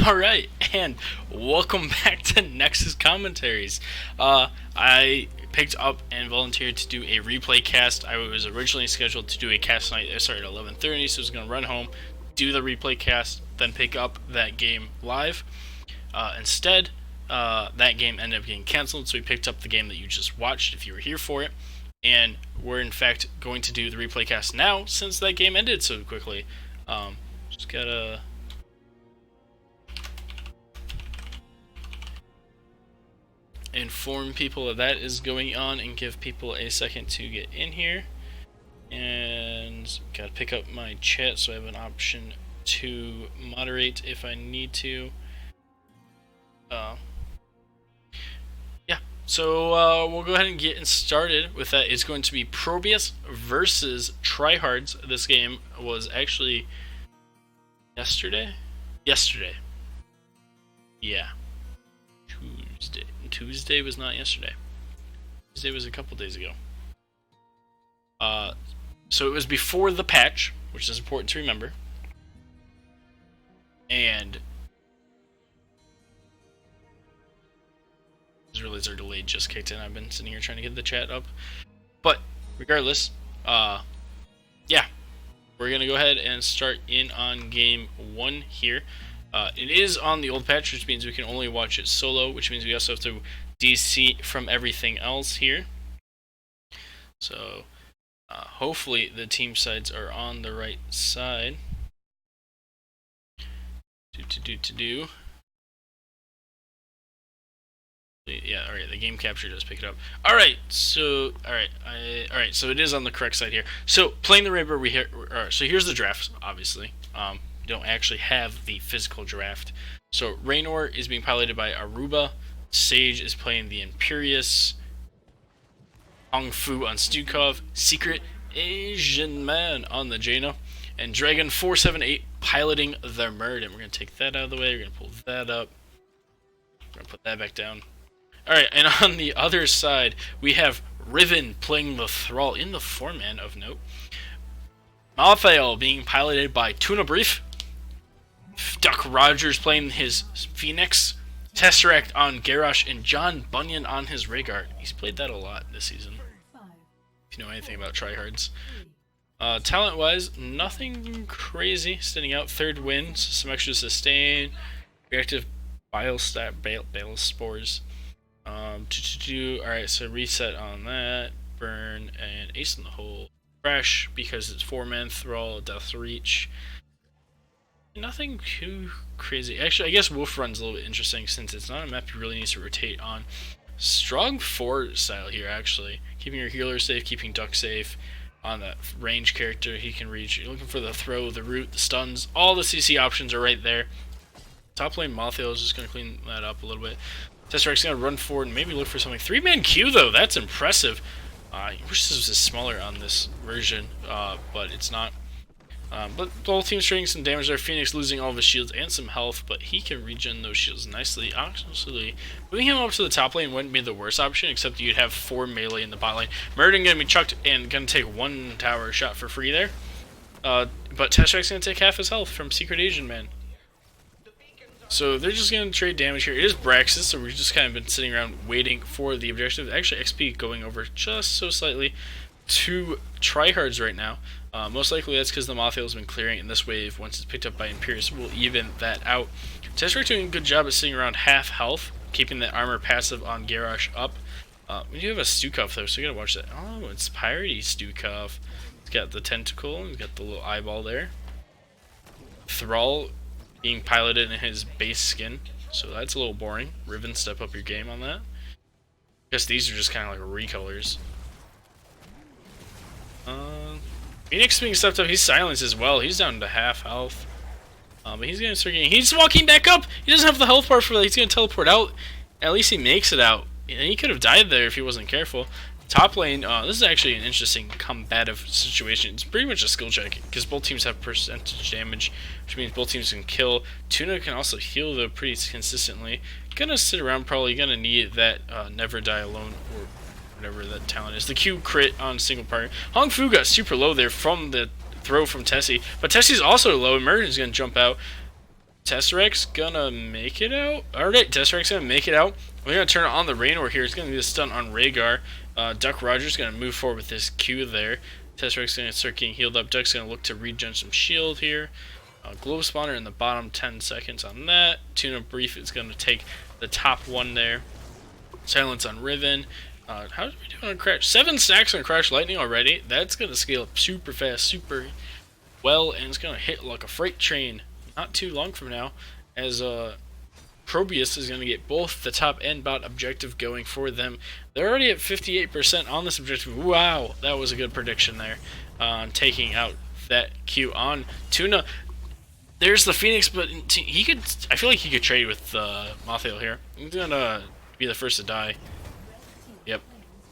Alright, and welcome back to Nexus Commentaries. I picked up and volunteered to do a replay cast. I was originally scheduled to do a cast night that started at 11:30, so I was going to run home, do the replay cast, then pick up that game live. Instead, that game ended up getting canceled, so we picked up the game that you just watched if you were here for it. And we're in fact going to do the replay cast now since that game ended so quickly. Just gotta... inform people that is going on and give people a second to get in here. And gotta pick up my chat so I have an option to moderate if I need to. Yeah, so we'll go ahead and get started with that. It's going to be ProBUs versus Hardz. This game was actually yesterday? Yesterday. Yeah. Tuesday was not yesterday. Tuesday was a couple days ago. So it was before the patch, which is important to remember. And Israelis are delayed just kicked in. I've been sitting here trying to get the chat up. But regardless, yeah. We're gonna go ahead and start in on game 1 here. It is on the old patch, which means we can only watch it solo, which means we also have to DC from everything else here. So, hopefully the team sides are on the right side. Yeah, alright, the game capture does pick it up. Alright, so so it is on the correct side here. So, playing the Rainbow, so here's the draft, obviously. Don't actually have the physical draft. So Raynor is being piloted by Aruba, Sage is playing the Imperious, Hong Fu on Stukov, Secret Asian Man on the Jaina, and Dragon 478 piloting the Murd. And we're going to take that out of the way, we're going to pull that up, we're going to put that back down. Alright, and on the other side, we have Riven playing the Thrall in the 4-man of note, Malthael being piloted by Tuna Brief, Duck Rogers playing his Phoenix, Tesseract on Garrosh, and John Bunyan on his Rhaegar. He's played that a lot this season, if you know anything about tryhards. Talent-wise, nothing crazy standing out. Third win, some extra sustain, reactive bile spores. Alright, so reset on that, burn, and ace in the hole. Fresh, because it's 4-man Thrall, Death Reach. Nothing too crazy. Actually, I guess Wolf Run's a little bit interesting since it's not a map you really need to rotate on. Strong 4 style here, actually. Keeping your healer safe, keeping Duck safe. On that range character, he can reach. You're looking for the throw, the root, the stuns. All the CC options are right there. Top lane Malthael is just going to clean that up a little bit. Tesseract's going to run forward and maybe look for something. 3-man Q, though. That's impressive. I wish this was smaller on this version, but it's not. But both teams trading some damage there. Phoenix losing all of his shields and some health, but he can regen those shields nicely. Absolutely. Moving him up to the top lane wouldn't be the worst option, except you'd have 4 melee in the bot lane. Murden going to be chucked and going to take 1 tower shot for free there. But Tesseract's going to take half his health from Secret Asian Man. So they're just going to trade damage here. It is Braxis, so we've just kind of been sitting around waiting for the objective. Actually, XP going over just so slightly to tryhards right now. Most likely that's because the Malthael has been clearing in this wave. Once it's picked up by Imperious, we'll even that out. Tesseract doing a good job at sitting around half health, keeping the armor passive on Garrosh up. We do have a Stukov though, so you gotta watch that. Oh, it's Piratey Stukov. He's got the tentacle, he's got the little eyeball there. Thrall being piloted in his base skin, so that's a little boring. Riven, step up your game on that. I guess these are just kind of like recolors. Phoenix being stepped up, he's silenced as well. He's down to half health. But he's gonna start getting. He's walking back up! He doesn't have the health bar for that. He's gonna teleport out. At least he makes it out. And he could have died there if he wasn't careful. Top lane, this is actually an interesting combative situation. It's pretty much a skill check, because both teams have percentage damage, which means both teams can kill. Tuna can also heal, though, pretty consistently. Gonna sit around, probably gonna need that Never Die Alone, or whatever that talent is. The Q crit on single partner. Hong Fu got super low there from the throw from Tessie, but Tessie's also low, and Mergen's gonna jump out. Tesseract's gonna make it out. Alright, Tesseract's gonna make it out. We're gonna turn on the Raynor here. It's gonna do a stun on Rhaegar. Duck Roger's gonna move forward with this Q there. Tesseract's gonna start getting healed up. Duck's gonna look to regen some shield here. Globe spawner in the bottom, 10 seconds on that. Tuna Brief is gonna take the top one there. Silence on Riven. How did we do on Crash? 7 stacks on Crash Lightning already. That's gonna scale up super fast, super well, and it's gonna hit like a freight train not too long from now, as ProBUs is going to get both the top and bot objective going for them. They're already at 58% on this objective. Wow, that was a good prediction there on taking out that Q on Tuna. There's the Phoenix, but he could. I feel like he could trade with Mothail here. He's going to be the first to die. Yep.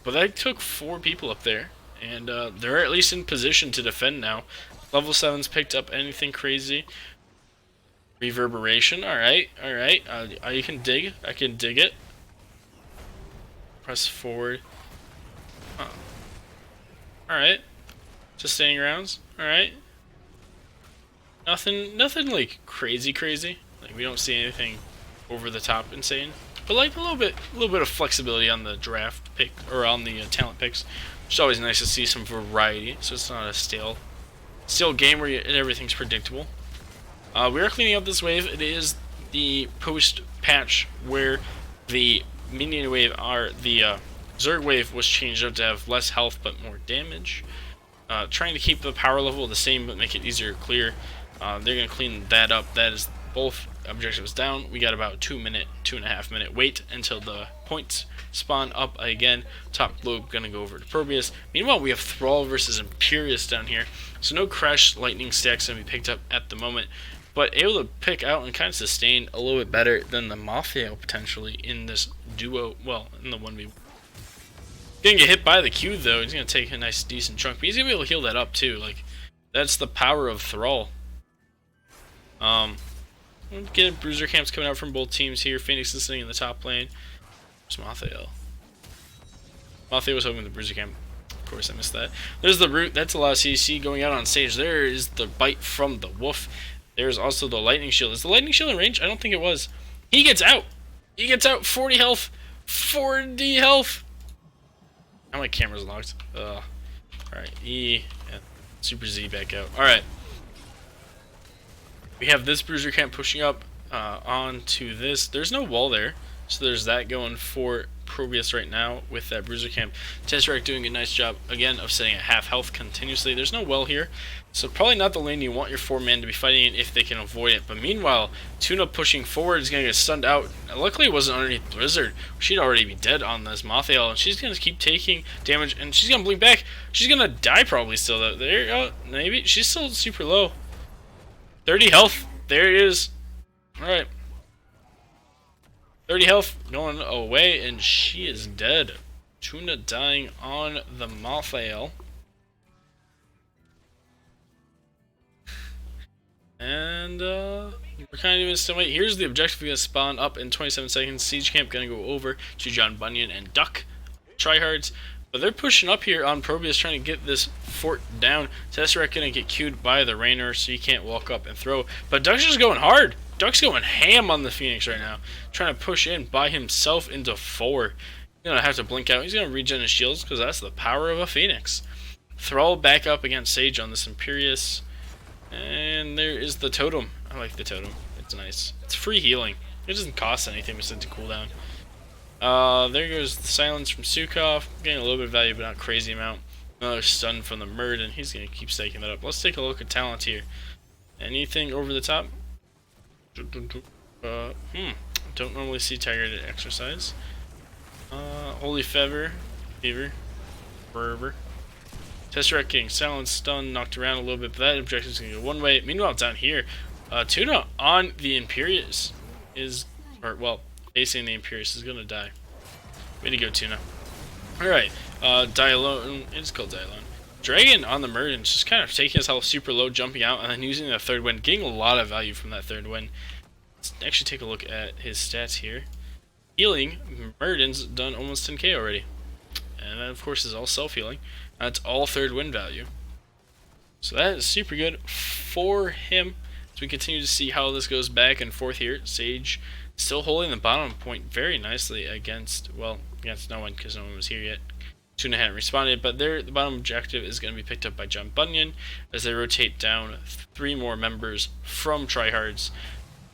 But that took 4 people up there, and they're at least in position to defend now. Level 7's picked up anything crazy. Reverberation, alright. You can dig. I can dig it. Press forward. Alright. Sustaining rounds, alright. Nothing like crazy. Like, we don't see anything over the top insane. But like a little bit of flexibility on the draft pick, or on the talent picks. It's always nice to see some variety, so it's not a stale game where everything's predictable. We are cleaning up this wave. It is the post-patch where the minion wave, the Zerg wave, was changed up to have less health but more damage. Trying to keep the power level the same but make it easier to clear. They're going to clean that up. That is both objectives down. We got about 2.5 minute wait until the points spawn up again. Top globe going to go over to ProBUs. Meanwhile, we have Thrall versus Imperius down here. So no Crash Lightning stacks going to be picked up at the moment, but able to pick out and kind of sustain a little bit better than the Mothail potentially in this duo, well, in the 1v1. Gonna get hit by the Q though. He's gonna take a nice decent chunk, but he's gonna be able to heal that up too. Like, that's the power of Thrall. Get bruiser camps coming out from both teams here. Phoenix is sitting in the top lane. There's Mothail. Mothail was hoping the bruiser camp. Of course, I missed that. There's the root. That's a lot of CC going out on stage. There is the bite from the wolf. There's also the lightning shield. Is the lightning shield in range? I don't think it was. He gets out. He gets out. 40 health. 40 health. Now my camera's locked. Alright. E. And Super Z back out. Alright. We have this bruiser camp pushing up onto this. There's no wall there. So there's that going for ProBUs right now with that bruiser camp. Tesseract doing a nice job again of setting at half health continuously. There's no well here, so probably not the lane you want your 4-man to be fighting in if they can avoid it. But meanwhile, Tuna pushing forward is going to get stunned out. Luckily it wasn't underneath Blizzard. She'd already be dead on this Mothail, and she's going to keep taking damage, and she's going to blink back. She's going to die probably still though. There, maybe. She's still super low. 30 health. There it is. Alright. 30 health going away, and she is dead. Tuna dying on the Mothail. And we're kind of doing some wait. Here's the objective going to spawn up in 27 seconds. Siege camp going to go over to John Bunyan and Duck. Tryhards. But they're pushing up here on ProBUs, trying to get this fort down. Tesseract going to get queued by the Raynor, so he can't walk up and throw. But Duck's just going hard. Duck's going ham on the Phoenix right now. Trying to push in by himself into 4. He's going to have to blink out. He's going to regen his shields because that's the power of a Phoenix. Thrall back up against Sage on this Imperius. And there is the totem. I like the totem. It's nice. It's free healing. It doesn't cost anything besides a cooldown. There goes the silence from Sukov. Getting a little bit of value, but not a crazy amount. Another stun from the Murd, and he's going to keep staking that up. Let's take a look at talent here. Anything over the top? Don't normally see Tiger to exercise. Holy Fever. Forever. Tesseract getting silence, stun, knocked around a little bit, but that objective is going to go one way. Meanwhile, down here, Tuna on the Imperius is, facing the Imperius is going to die. Way to go, Tuna. Alright, Die Alone. It's called Die Alone. Dragon on the Murden, just kind of taking his health super low, jumping out, and then using the third wind, getting a lot of value from that third wind. Let's actually take a look at his stats here. Healing, Murden's done almost 10k already. And that, of course, is all self-healing. That's all third wind value. So that is super good for him. So we continue to see how this goes back and forth here. Sage still holding the bottom point very nicely against, well, against no one because no one was here yet. Tuna hadn't responded, but the bottom objective is going to be picked up by John Bunyan as they rotate down 3 more members from Tryhards.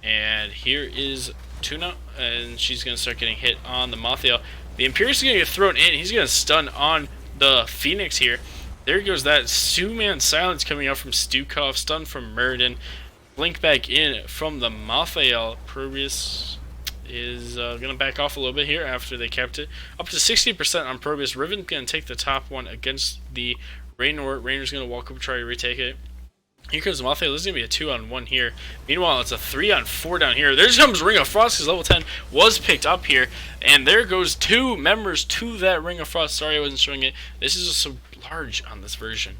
And here is Tuna, and she's going to start getting hit on the Mothiel. The Imperius is going to get thrown in. He's going to stun on the Phoenix here. There goes that Stu-Man silence coming out from Stukov, stun from Murden. Blink back in from the Mothiel. ProBUs is going to back off a little bit here after they kept it. Up to 60% on ProBUs. Riven's going to take the top one against the Raynor. Raynor's going to walk up and try to retake it. Here comes Mothiel. This is going to be a 2-on-1 here. Meanwhile, it's a 3-on-4 down here. There comes Ring of Frost because level 10 was picked up here. And there goes 2 members to that Ring of Frost. Sorry I wasn't showing it. This is just so large on this version.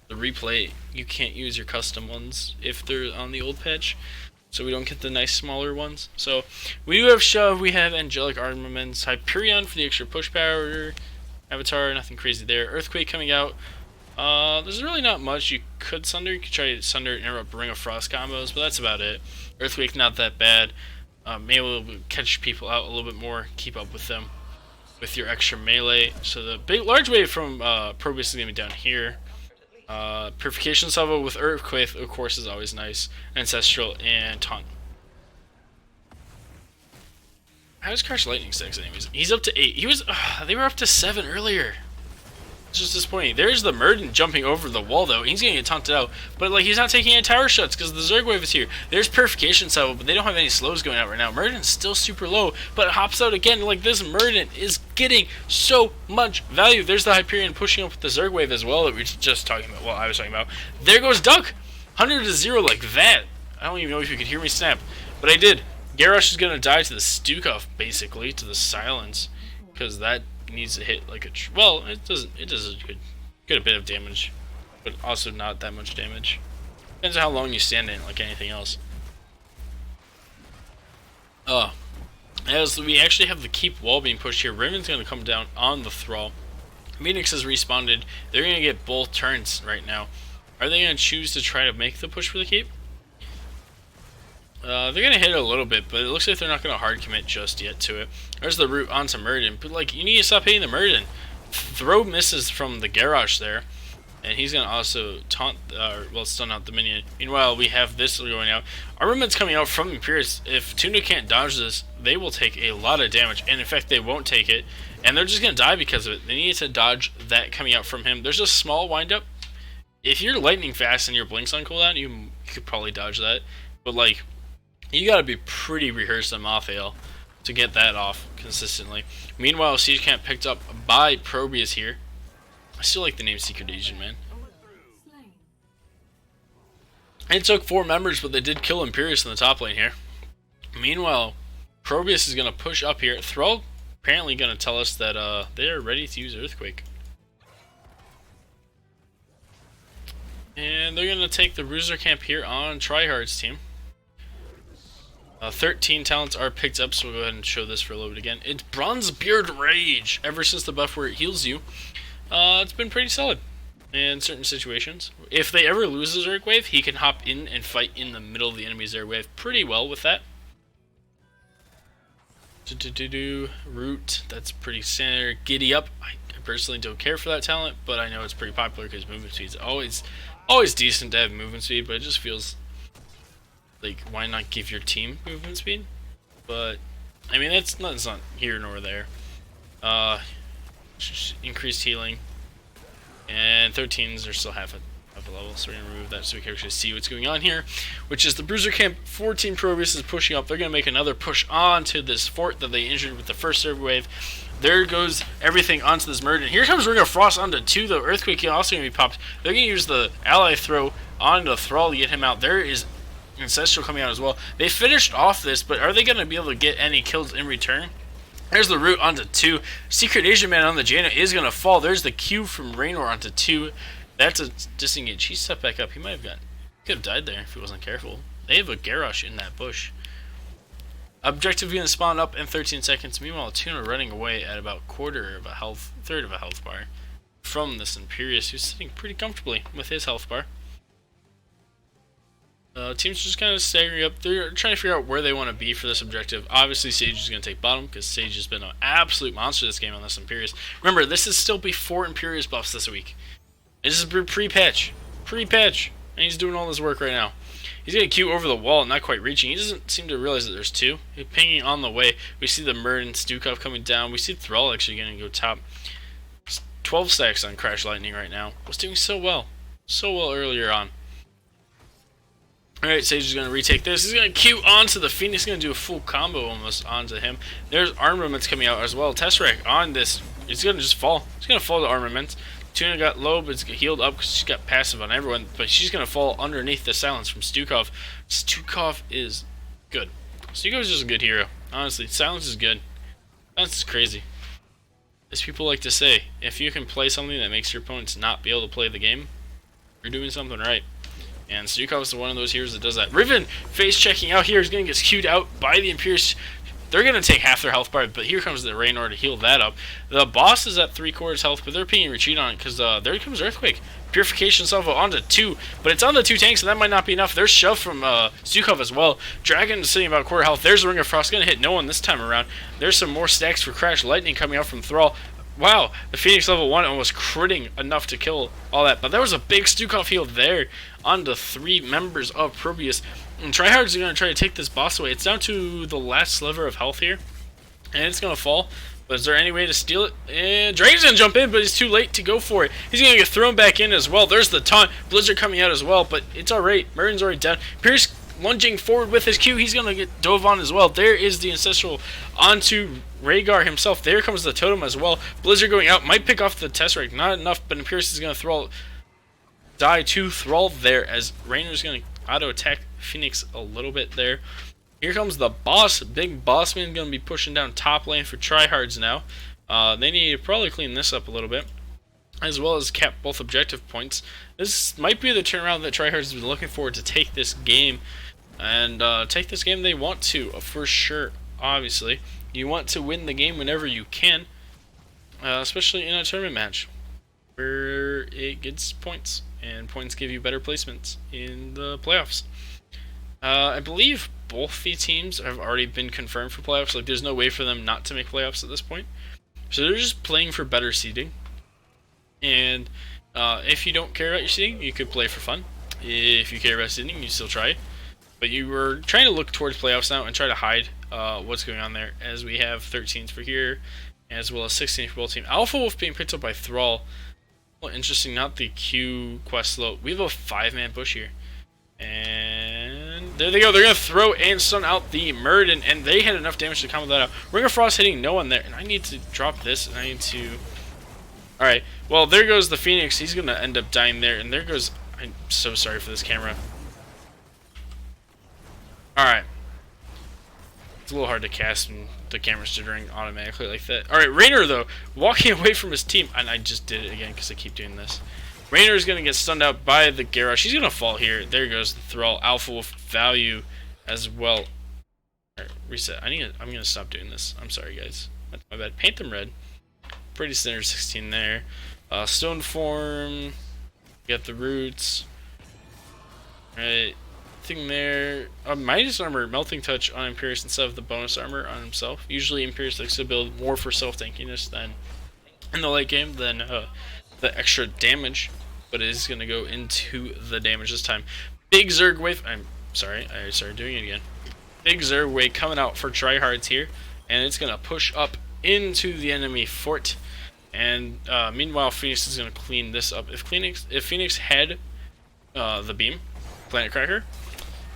The replay, you can't use your custom ones if they're on the old patch. So we don't get the nice smaller ones. So we do have Shove, we have Angelic Armaments, Hyperion for the extra push power, Avatar, nothing crazy there. Earthquake coming out. There's really not much you could sunder. You could try to sunder and interrupt Ring of Frost combos, but that's about it. Earthquake not that bad. Maybe we'll catch people out a little bit more, keep up with them with your extra melee. So the large wave from ProBUs is going to be down here. Purification salvo with Earthquake, of course, is always nice. Ancestral and Taunt. How does Crash Lightning stacks anyways? He's up to 8. He was. They were up to 7 earlier. It's just disappointing. There's the Murden jumping over the wall though. He's gonna get taunted out, but like he's not taking any tower shots because the Zerg wave is here. There's Purification salvo, but they don't have any slows going out right now. Murden's still super low, but it hops out again. Like this Murden is getting so much value. There's the Hyperion pushing up with the Zerg wave as well that we were just talking about. Well, I was talking about. There goes Duck, 100-0 like that. I don't even know if you could hear me snap, but I did. Garrosh is gonna die to the Stukov basically, to the silence, because that needs to hit like a well, it does a good bit of damage, but also not that much damage. Depends on how long you stand in it, like anything else. As we actually have the keep wall being pushed here, Riven's going to come down on the Thrall. Phoenix has responded. They're going to get both turns right now. Are they going to choose to try to make the push for the keep? They're going to hit it a little bit, but it looks like they're not going to hard commit just yet to it. There's the route onto Murden, but like you need to stop hitting the Murden. Throw misses from the Garrosh there, and he's going to also taunt, well, stun out the minion. Meanwhile, we have this going out. Armament's coming out from Imperius. If Tuna can't dodge this, they will take a lot of damage, and in fact, they won't take it, and they're just going to die because of it. They need to dodge that coming out from him. There's a small windup. If you're lightning fast and your blink's on cooldown, you could probably dodge that, but like, you gotta be pretty rehearsed on Mothiel to get that off consistently. Meanwhile, Siege Camp picked up by ProBUs here. I still like the name Secret Agent, man. It took 4 members, but they did kill Imperius in the top lane here. Meanwhile, ProBUs is gonna push up here. Thrall apparently gonna tell us that they are ready to use Earthquake. And they're gonna take the Bruiser Camp here on Tryhard's team. 13 talents are picked up, so we'll go ahead and show this for a little bit again. It's Bronzebeard Rage. Ever since the buff where it heals you, it's been pretty solid in certain situations. If they ever lose the Zerg wave, he can hop in and fight in the middle of the enemy's Zerg wave pretty well with that. Root, that's pretty standard. Giddy Up, I personally don't care for that talent, but I know it's pretty popular because movement speed's always decent to have movement speed, but it just feels like, why not give your team movement speed? But I mean, it's not here nor there. Increased healing, and 13s are still half a level, so we're gonna remove that so we can actually see what's going on here, which is the Bruiser Camp 14 ProBUs is pushing up. They're gonna make another push onto this fort that they injured with the first server wave. There goes everything onto this Murden. Here comes Ring of Frost onto 2, though. Earthquake also gonna be popped. They're gonna use the ally throw onto the Thrall to get him out. There is Ancestral coming out as well. They finished off this, but are they going to be able to get any kills in return? There's the root onto 2. Secret Asian Man on the Jaina is going to fall. There's the Q from Raynor onto 2. That's a disengage. He stepped back up. He might have could have died there if he wasn't careful. They have a Garrosh in that bush. Objective going to spawn up in 13 seconds. Meanwhile, Tuna running away at about third of a health bar from this Imperius, who's sitting pretty comfortably with his health bar. Teams just kind of staggering up. They're trying to figure out where they want to be for this objective. Obviously, Sage is going to take bottom because Sage has been an absolute monster this game on this Imperius. Remember, this is still before Imperius buffs this week. This is pre-patch. Pre-patch. And he's doing all this work right now. He's getting Q over the wall, not quite reaching. He doesn't seem to realize that there's two. He's pinging on the way. We see the Murd and Stukov coming down. We see Thrall actually going to go top. 12 stacks on Crash Lightning right now. Was doing so well. So well earlier on. Alright, Sage is going to retake this. He's going to Q onto the Phoenix. He's going to do a full combo almost onto him. There's armaments coming out as well. Tesseract on this. It's going to just fall. It's going to fall to armaments. Tuna got low, but it's healed up because she's got passive on everyone. But she's going to fall underneath the silence from Stukov. Stukov is good. Stukov is just a good hero. Honestly, silence is good. Silence is crazy. As people like to say, if you can play something that makes your opponents not be able to play the game, you're doing something right. And Stukov is one of those heroes that does that. Riven face checking out here is going to get queued out by the Imperius. They're going to take half their health bar, but here comes the Raynor to heal that up. The boss is at 3/4 health, but they're pinging retreat on it because there comes Earthquake. Purification Salvo onto 2, but it's on the 2 tanks, and that might not be enough. There's shove from Stukov as well. Dragon is sitting about quarter health. There's the Ring of Frost. Going to hit no one this time around. There's some more stacks for Crash Lightning coming out from Thrall. Wow, the Phoenix level 1 almost critting enough to kill all that. But there was a big Stukov heal there on the 3 members of ProBUs. And Tryhards are going to try to take this boss away. It's down to the last sliver of health here. And it's going to fall. But is there any way to steal it? And Dragon's going to jump in, but he's too late to go for it. He's going to get thrown back in as well. There's the taunt. Blizzard coming out as well, but it's alright. Merrin's already down. Pierce lunging forward with his Q. He's going to get dove on as well. There is the Ancestral onto Rhaegar himself. There comes the Totem as well. Blizzard going out. Might pick off the Tesseract. Not enough, but Pierce is going to die to Thrall there as Raynor's going to auto-attack Phoenix a little bit there. Here comes the boss. Big boss man going to be pushing down top lane for Tryhards now. They need to probably clean this up a little bit, as well as cap both objective points. This might be the turnaround that Tryhards has been looking for to take this game. And take this game they want to, for sure, obviously. You want to win the game whenever you can, especially in a tournament match, where it gets points, and points give you better placements in the playoffs. I believe both the teams have already been confirmed for playoffs. Like, there's no way for them not to make playoffs at this point. So they're just playing for better seeding. And if you don't care about your seeding, you could play for fun. If you care about seeding, you still try. But you were trying to look towards playoffs now and try to hide what's going on there, as we have 13s for here, as well as 16 for both team. Alpha Wolf being picked up by Thrall. Well, interesting, not the Q quest slow. We have a 5-man push here. And there they go. They're going to throw and stun out the Murden, and they had enough damage to combo that out. Ring of Frost hitting no one there, and I need to drop this, and I need to... Alright, well, there goes the Phoenix. He's going to end up dying there, and there goes... I'm so sorry for this camera. Alright. It's a little hard to cast when the camera's jittering automatically like that. Alright, Raynor, though, walking away from his team. And I just did it again because I keep doing this. Raynor is going to get stunned out by the Garrosh. She's going to fall here. There goes the Thrall. Alpha Wolf value as well. Alright, reset. I'm going to stop doing this. I'm sorry, guys. That's my bad. Paint them red. Pretty standard 16 there. Stone form. Get the roots. Alright. Thing there. Midas armor, melting touch on Imperius instead of the bonus armor on himself. Usually Imperius likes to build more for self-tankiness than in the late game than the extra damage, but it is going to go into the damage this time. Big Zerg wave. I'm sorry, I started doing it again. Big Zerg wave coming out for Tryhards here, and it's going to push up into the enemy fort. And meanwhile, Phoenix is going to clean this up. If Phoenix had the beam, Planet Cracker,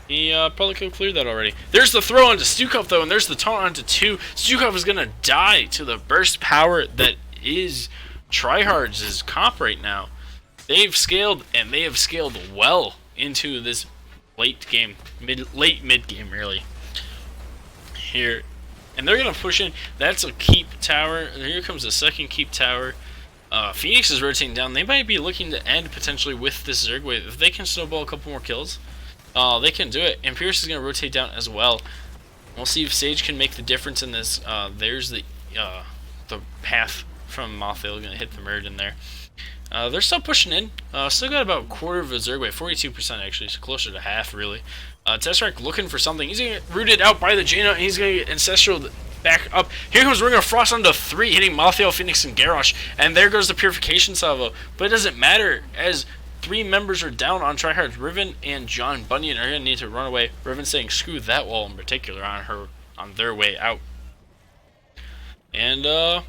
he probably could have cleared that already. There's the throw onto Stukov, though, and there's the taunt onto 2. Stukov is going to die to the burst power that is Tryhards' comp right now. They've scaled, and they have scaled well into this late game. Late mid-game, really. Here. And they're going to push in. That's a keep tower. And here comes the second keep tower. Phoenix is rotating down. They might be looking to end potentially with this Zerg wave. If they can snowball a couple more kills, they can do it. And Pierce is going to rotate down as well. We'll see if Sage can make the difference in this. There's the path from Mothil going to hit the Murden there. They're still pushing in. Still got about a quarter of a Zerg wave, 42% actually, so closer to half really. Tesseract looking for something. He's going to get rooted out by the Jaina, and he's going to get Ancestral back up. Here comes Ring of Frost onto 3, hitting Mothil, Phoenix, and Garrosh. And there goes the Purification Salvo. But it doesn't matter, as 3 members are down on tryhards. Riven and John Bunyan are going to need to run away. Riven saying screw that wall in particular on their way out. And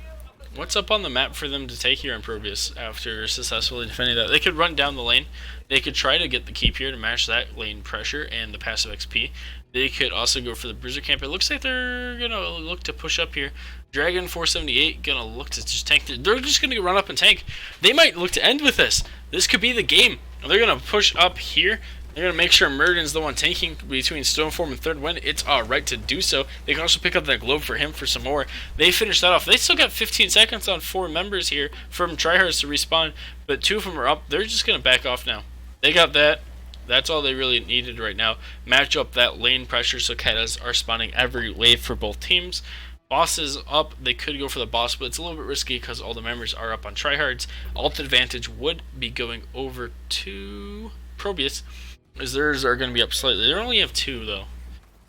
what's up on the map for them to take here in ProBUs after successfully defending that? They could run down the lane. They could try to get the keep here to match that lane pressure and the passive XP. They could also go for the Bruiser camp. It looks like they're going to look to push up here. Dragon 478 going to look to just tank. They're just going to run up and tank. They might look to end with this. This could be the game. They're going to push up here. They're going to make sure Murden's the one tanking between Stoneform and Third Wind. It's alright to do so. They can also pick up that Globe for him for some more. They finish that off. They still got 15 seconds on 4 members here from tryhards to respawn, but 2 of them are up. They're just going to back off now. They got that. That's all they really needed right now. Match up that lane pressure so Ketas are spawning every wave for both teams. Boss is up. They could go for the boss, but it's a little bit risky because all the members are up on tryhards. Alt advantage would be going over to ProBUs, as theirs are going to be up slightly. They only have 2 though.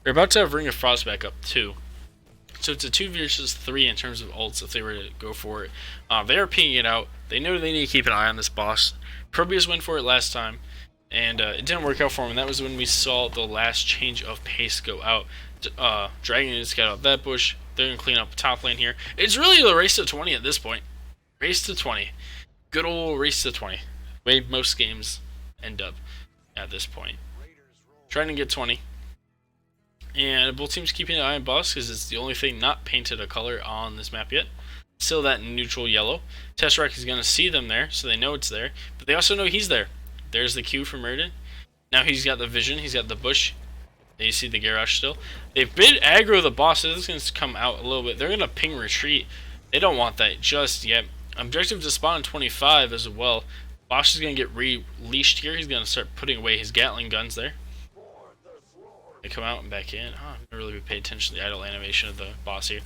They're about to have Ring of Frost back up 2. So it's a 2 versus 3 in terms of ults if they were to go for it. They are pinging it out. They know they need to keep an eye on this boss. ProBUs went for it last time, and it didn't work out for him. And that was when we saw the last change of pace go out. Dragon just got out that bush. They're going to clean up the top lane here. It's really the race to 20 at this point. Race to 20. Good old race to 20. Way most games end up at this point. Trying to get 20. And both teams keeping an eye on boss because it's the only thing not painted a color on this map yet. Still that neutral yellow. Tesseract is going to see them there, so they know it's there. But they also know he's there. There's the Q for Murden. Now he's got the vision. He's got the bush. You see the Garrosh still. They've been aggro the boss. This is going to come out a little bit. They're going to ping retreat. They don't want that just yet. Objective to spawn in 25 as well. Boss is going to get releashed here. He's going to start putting away his Gatling guns there. They come out and back in. Oh, I'm really pay attention to the idle animation of the boss here.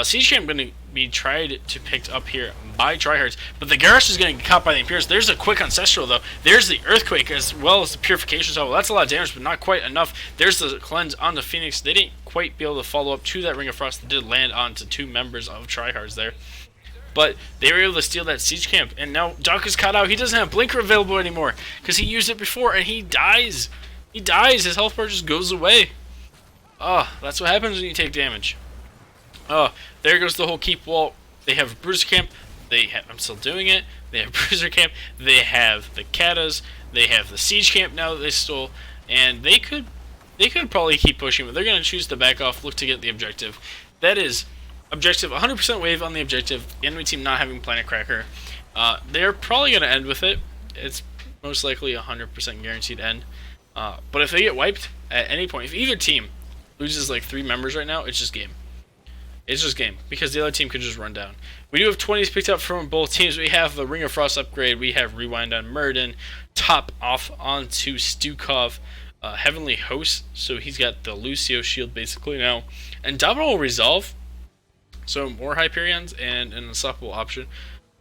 Siege Camp going to be tried to picked up here by tryhards, but the Garrosh is going to get caught by the Imperials. There's a quick Ancestral though. There's the Earthquake as well as the Purification Salvo. That's a lot of damage, but not quite enough. There's the Cleanse on the Phoenix. They didn't quite be able to follow up to that Ring of Frost that did land onto 2 members of tryhards there. But they were able to steal that Siege Camp, and now Duck is caught out. He doesn't have Blinker available anymore because he used it before, and he dies. He dies. His health bar just goes away. Oh, that's what happens when you take damage. Oh, there goes the whole keep wall. They have Bruiser Camp. I'm still doing it. They have Bruiser Camp. They have the Katas. They have the Siege Camp now that they stole, and they could probably keep pushing, but they're going to choose to back off, look to get the objective. That is objective 100% wave on the objective. The enemy team not having Planet Cracker. They're probably going to end with it. It's most likely 100% guaranteed end. But if they get wiped at any point, if either team loses like 3 members right now, it's just game. It's just game, because the other team could just run down. We do have 20s picked up from both teams. We have the Ring of Frost upgrade. We have Rewind on Murden. Top off onto Stukov. Heavenly Host, so he's got the Lucio shield basically now. And Domino Resolve, so more Hyperions and an unstoppable option.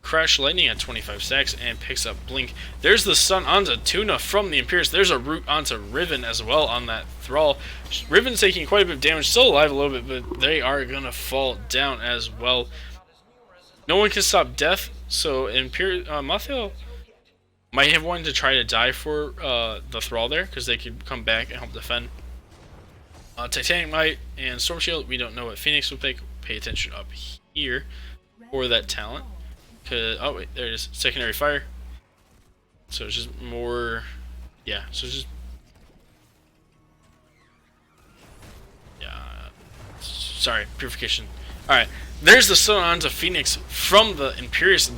Crash Lightning at 25 stacks and picks up Blink. There's the stun onto Tuna from the Imperius. There's a root onto Riven as well on that Thrall. Riven's taking quite a bit of damage, still alive a little bit, but they are going to fall down as well. No one can stop death, so Mathiel might have wanted to try to die for the Thrall there, because they could come back and help defend. Titanic Might and Storm Shield, we don't know what Phoenix will take. Pay attention up here for that talent. Oh wait, there it is. Secondary Fire. So it's just more... Yeah, so it's just... Yeah... Sorry, Purification. Alright, there's the stun onto Phoenix from the Imperius.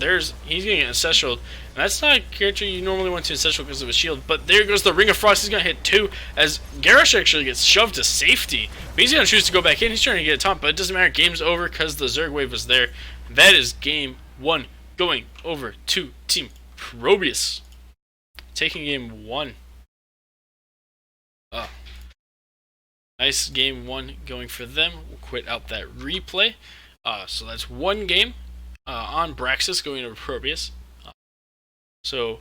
He's getting an Ancestral. And that's not a character you normally want to Ancestral because of his shield. But there goes the Ring of Frost. He's going to hit 2 as Garrosh actually gets shoved to safety. But he's going to choose to go back in. He's trying to get a taunt, but it doesn't matter. Game's over because the Zerg wave was there. That is game 1. Going over to Team ProBUs. Taking game 1. Oh. Nice game 1 going for them. We'll quit out that replay. So that's 1 game. on Braxis going over ProBUs. So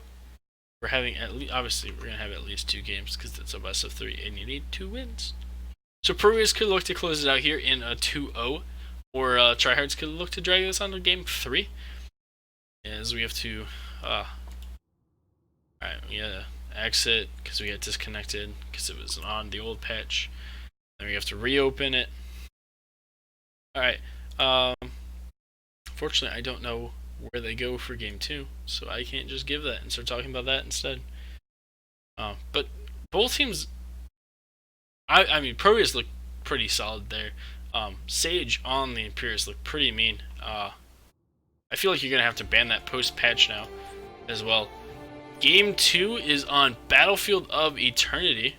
we're having at least, obviously we're gonna have at least 2 games because it's a best of 3 and you need 2 wins. So ProBUs could look to close it out here in a 2-0, or Tryhards could look to drag this on to game 3. As we have to, alright, we gotta exit because we got disconnected because it was on the old patch. Then we have to reopen it. Alright, fortunately I don't know where they go for game 2, so I can't just give that and start talking about that instead. But both teams, I mean, ProBUs look pretty solid there. Sage on the Imperius look pretty mean. I feel like you're gonna have to ban that post-patch now as well. Game 2 is on Battlefield of Eternity.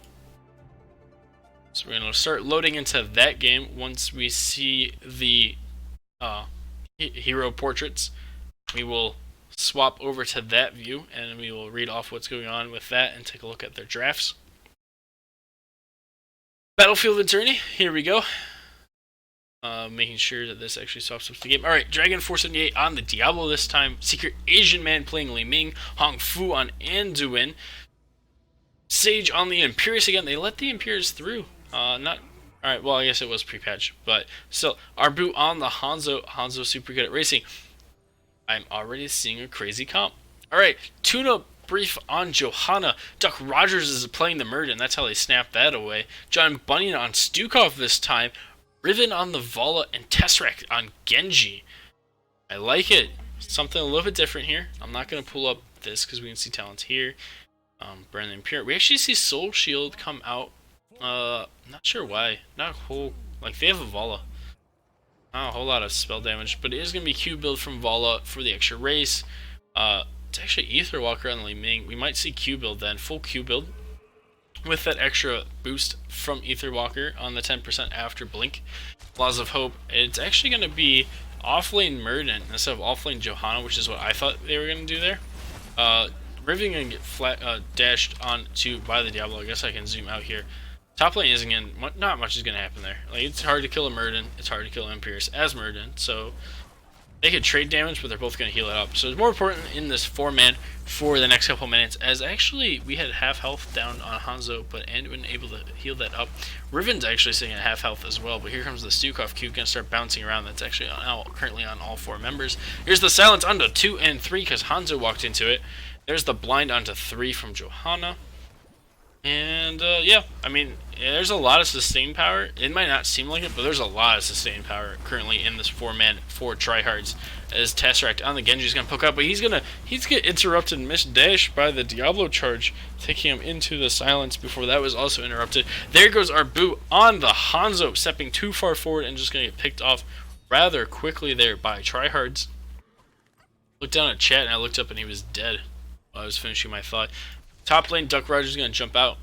So we're gonna start loading into that game once we see the hero portraits. We will swap over to that view and we will read off what's going on with that and take a look at their drafts. Battlefield Eternity, here we go. Making sure that this actually swaps up the game. Alright, Dragon 478 on the Diablo this time. Secret Asian Man playing Li Ming. Hong Fu on Anduin. Sage on the Imperius again. They let the Imperius through. Alright, well, I guess it was pre-patch. But still, Arbu on the Hanzo. Hanzo super good at racing. I'm already seeing a crazy comp. Alright, Tuna Brief on Johanna. Duck Rogers is playing the Murden. That's how they snapped that away. John Bunyan on Stukov this time. Riven on the Vala, and Tesseract on Genji. I like it. Something a little bit different here. I'm not going to pull up this because we can see talents here. Brandon Imperial. We actually see Soul Shield come out. Not sure why. Not a whole... Like, they have a Vala. Not a whole lot of spell damage, but it is going to be Q build from Vala for the extra race. It's actually Aetherwalker on Li Ming. We might see Q build then. Full Q build. With that extra boost from Aetherwalker on the 10% after Blink. Laws of Hope. It's actually going to be offlane Murden instead of offlane Johanna, which is what I thought they were going to do there. Riven going to get flat dashed onto by the Diablo. I guess I can zoom out here. Top lane isn't going to... Not much is going to happen there. Like, it's hard to kill a Murden. It's hard to kill Imperius as Murden. So they could trade damage, but they're both going to heal it up. So it's more important in this 4-man for the next couple minutes, as actually we had half health down on Hanzo, but Anduin able to heal that up. Riven's actually sitting at half health as well, but here comes the Stukov Q, going to start bouncing around. That's actually currently on all 4 members. Here's the silence onto 2 and 3 because Hanzo walked into it. There's the blind onto 3 from Johanna. And yeah, I mean, there's a lot of sustain power. It might not seem like it, but there's a lot of sustain power currently in this 4-man for Tryhards. As Tesseract on the Genji is going to poke up, but he's gonna get interrupted and missed dash by the Diablo charge, taking him into the silence before that was also interrupted. There goes Arbu on the Hanzo, stepping too far forward and just going to get picked off rather quickly there by Tryhards. Looked down at chat and I looked up and he was dead while I was finishing my thought. Top lane, Duck Rogers is going to jump out.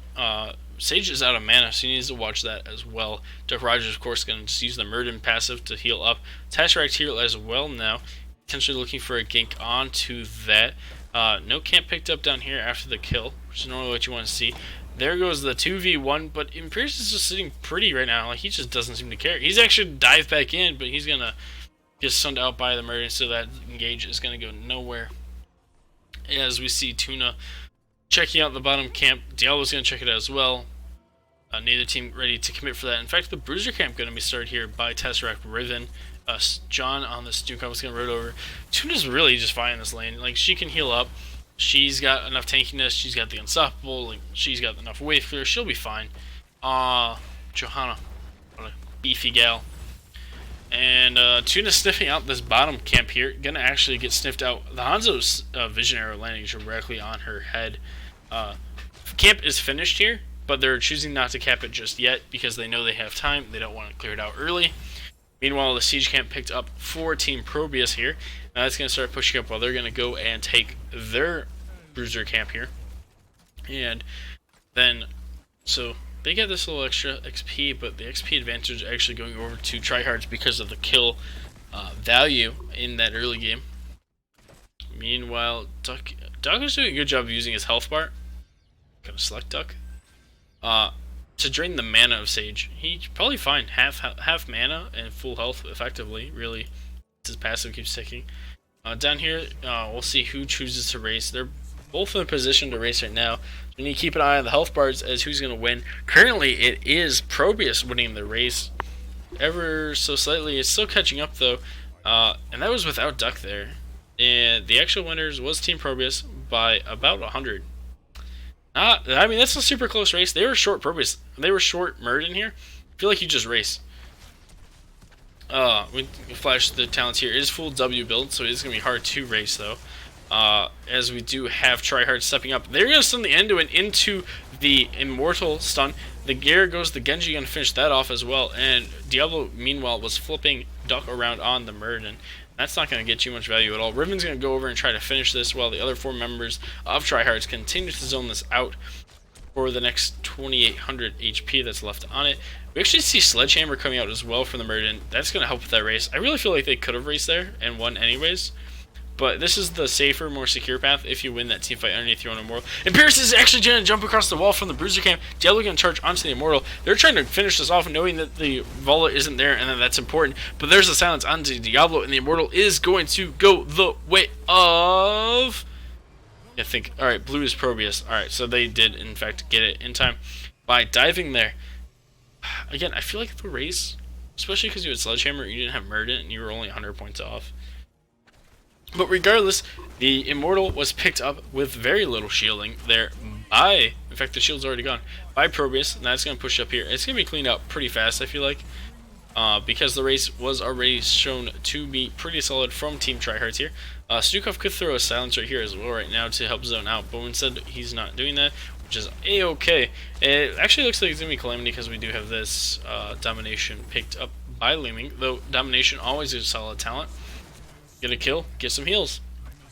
Sage is out of mana, so he needs to watch that as well. Duck Rogers, of course, going to just use the Murden passive to heal up. Tesseract here as well now. Potentially looking for a gank onto that. No camp picked up down here after the kill, which is normally what you want to see. There goes the 2v1, but Imperius is just sitting pretty right now. Like, he just doesn't seem to care. He's actually dive back in, but he's going to get stunned out by the Murden, so that engage is going to go nowhere. As we see Tuna checking out the bottom camp. Diablo's going to check it out as well. Neither team ready to commit for that. In fact, the Bruiser camp going to be started here by Tesseract Riven. John on the Stukov is going to roll over. Tuna's really just fine in this lane. Like, she can heal up. She's got enough tankiness. She's got the Unstoppable. Like, she's got enough wave clear. She'll be fine. Johanna. What a beefy gal. And Tuna's sniffing out this bottom camp here. Gonna actually get sniffed out. The Hanzo's Vision Arrow landing directly on her head. Camp is finished here, but they're choosing not to cap it just yet because they know they have time. They don't want to clear it out early. Meanwhile, the Siege camp picked up for Team ProBUs here. Now it's going to start pushing up while they're going to go and take their Bruiser camp here. And then, so they get this little extra XP, but the XP advantage is actually going over to Tryhards because of the kill value in that early game. Meanwhile, Duck is doing a good job of using his health bar. Gonna select Duck. To drain the mana of Sage. He's probably fine. Half mana and full health effectively, really. His passive keeps ticking. Down here, we'll see who chooses to race. They're both in a position to race right now. We need to keep an eye on the health bars as who's going to win. Currently, it is ProBUs winning the race. Ever so slightly. It's still catching up, though. And that was without Duck there. And the actual winners was Team ProBUs by about 100. I mean, that's a super close race. They were short ProBUs. They were short Murden here. I feel like you just race. We flash the talents here. It is full W build, so it is going to be hard to race, though. As we do have Tryhard stepping up. They're going to stun the Anduin into the Immortal stun. The Gear goes the Genji, going to finish that off as well. And Diablo, meanwhile, was flipping Duck around on the Murden. That's not going to get you much value at all. Riven's going to go over and try to finish this while the other 4 members of Tryhards continue to zone this out for the next 2800 HP that's left on it. We actually see Sledgehammer coming out as well from the Murden. That's going to help with that race. I really feel like they could have raced there and won anyways. But this is the safer, more secure path if you win that team fight underneath your own Immortal. And Pierce is actually going to jump across the wall from the Bruiser camp. Diablo going to charge onto the Immortal. They're trying to finish this off knowing that the Vola isn't there and that that's important. But there's a silence onto Diablo, and the Immortal is going to go the way of... I think, alright, blue is ProBUs. Alright, so they did, in fact, get it in time by diving there. Again, I feel like the race, especially because you had Sledgehammer, you didn't have Murden, and you were only 100 points off. But regardless, the Immortal was picked up with very little shielding there by, in fact the shield's already gone, by ProBUs, and that's going to push up here. It's going to be cleaned up pretty fast, I feel like, because the race was already shown to be pretty solid from Team Tryhards here. Stukov could throw a silence right here as well right now to help zone out, but instead he's not doing that, which is a-okay. It actually looks like it's going to be Calamity because we do have this Domination picked up by Leeming, though Domination always is a solid talent. Get a kill, get some heals.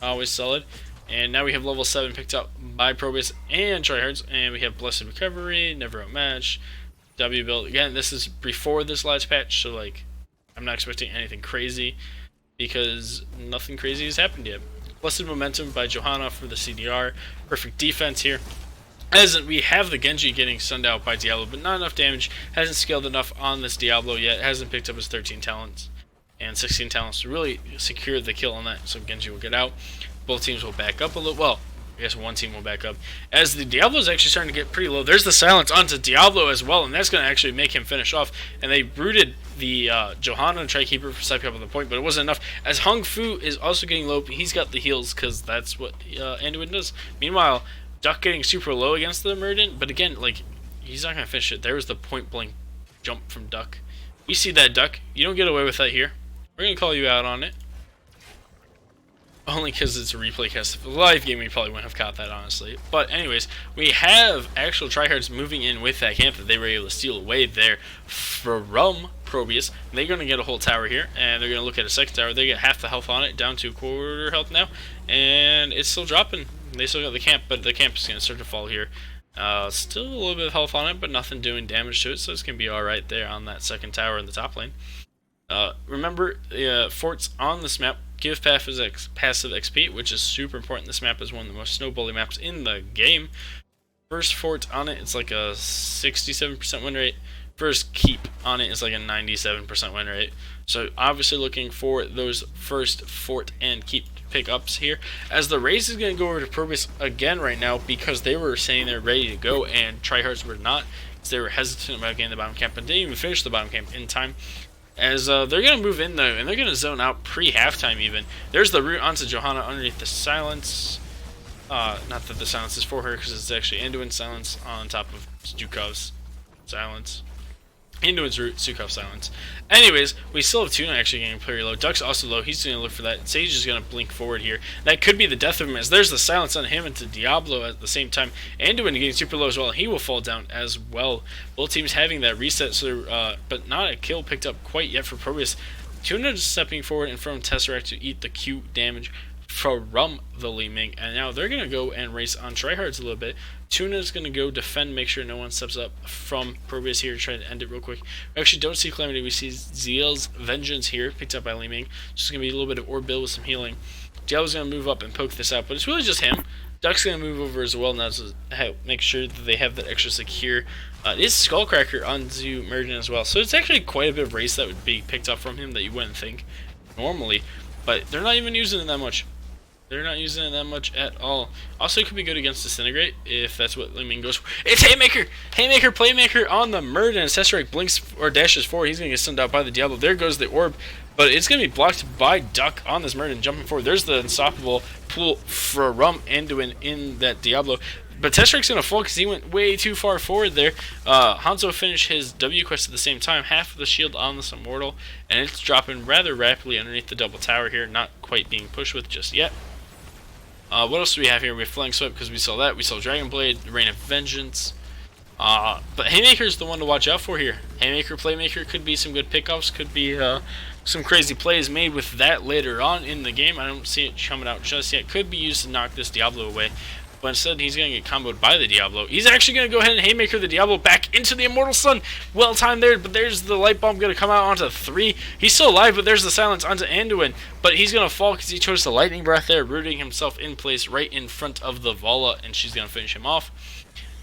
Always solid. And now we have level 7 picked up by ProBUs and Tryhards. And we have Blessed Recovery, Never Outmatched, W build. Again, this is before this last patch, so like I'm not expecting anything crazy because nothing crazy has happened yet. Blessed Momentum by Johanna for the CDR. Perfect defense here. As we have the Genji getting stunned out by Diablo, but not enough damage. Hasn't scaled enough on this Diablo yet. Hasn't picked up his 13 talents and 16 talents to really secure the kill on that, so Genji will get out. Both teams will back up a little. Well, I guess one team will back up. As the Diablo is actually starting to get pretty low, there's the silence onto Diablo as well, and that's going to actually make him finish off. And they rooted the Johanna Trykeeper for stepping up on the point, but it wasn't enough. As Hung Fu is also getting low, he's got the heals because that's what Anduin does. Meanwhile, Duck getting super low against the Murden, but again, like, he's not going to finish it. There was the point blank jump from Duck. We see that, Duck. You don't get away with that here. We're going to call you out on it. Only because it's a replay cast. If it was a live game, we probably wouldn't have caught that, honestly. But anyways, we have actual Tryhards moving in with that camp that they were able to steal away there from ProBUs. They're going to get a whole tower here, and they're going to look at a second tower. They get half the health on it, down to a quarter health now. And it's still dropping. They still got the camp, but the camp is going to start to fall here. Still a little bit of health on it, but nothing doing damage to it, so it's going to be alright there on that second tower in the top lane. Remember, forts on this map give passive XP, which is super important. This map is one of the most snowbally maps in the game. First fort on it, it's like a 67% win rate. First keep on it is like a 97% win rate. So obviously looking for those first fort and keep pickups here. As the race is going to go over to ProBUs again right now because they were saying they're ready to go and Tryhards were not. Because they were hesitant about getting the bottom camp, but didn't even finish the bottom camp in time. As they're going to move in though, and they're going to zone out pre-halftime even. There's the route onto Johanna underneath the silence. Not that the silence is for her, because it's actually Anduin's silence on top of Stukov's silence. Anduin's route, Stukov's silence. Anyways, we still have Tuna actually getting pretty low. Duck's also low. He's going to look for that. Sage is going to blink forward here. That could be the death of him, as there's the silence on him into Diablo at the same time. Anduin getting super low as well. He will fall down as well. Both teams having that reset, so but not a kill picked up quite yet for ProBUs. Tuna just stepping forward in front of Tesseract to eat the Q damage from the Li Ming, and now they're going to go and race on Tryhards a little bit. Tuna's going to go defend, make sure no one steps up from ProBUs here to try to end it real quick. We actually don't see Calamity, we see Zeal's Vengeance here, picked up by Li Ming. Just going to be a little bit of orb build with some healing. Diablo's going to move up and poke this out, but it's really just him. Duck's going to move over as well now to make sure that they have that extra secure. It is Skullcracker onto Murden as well, so it's actually quite a bit of race that would be picked up from him that you wouldn't think. normally, but they're not even using it that much. They're not using it that much at all. Also, it could be good against Disintegrate if that's what Liming goes for. It's Haymaker! Haymaker, Playmaker on the Murd, and Testrike blinks or dashes forward. He's going to get stunned out by the Diablo. There goes the Orb, but it's going to be blocked by Duck on this Murd and jumping forward. There's the unstoppable pull from Anduin in that Diablo. But Testrike's going to fall because he went way too far forward there. Hanzo finished his W quest at the same time. Half of the shield on this Immortal, and it's dropping rather rapidly underneath the double tower here. Not quite being pushed with just yet. What else do we have here? We have Flying Sweep because we saw that. We saw Dragon Blade, Rain of Vengeance. But Haymaker's the one to watch out for here. Haymaker, Playmaker could be some good pickups. Could be some crazy plays made with that later on in the game. I don't see it coming out just yet. Could be used to knock this Diablo away. But instead, he's going to get comboed by the Diablo. He's actually going to go ahead and Haymaker the Diablo back into the Immortal Sun. Well timed there, but there's the Light Bomb going to come out onto 3. He's still alive, but there's the Silence onto Anduin. But he's going to fall because he chose the Lightning Breath there, rooting himself in place right in front of the Vala, and she's going to finish him off.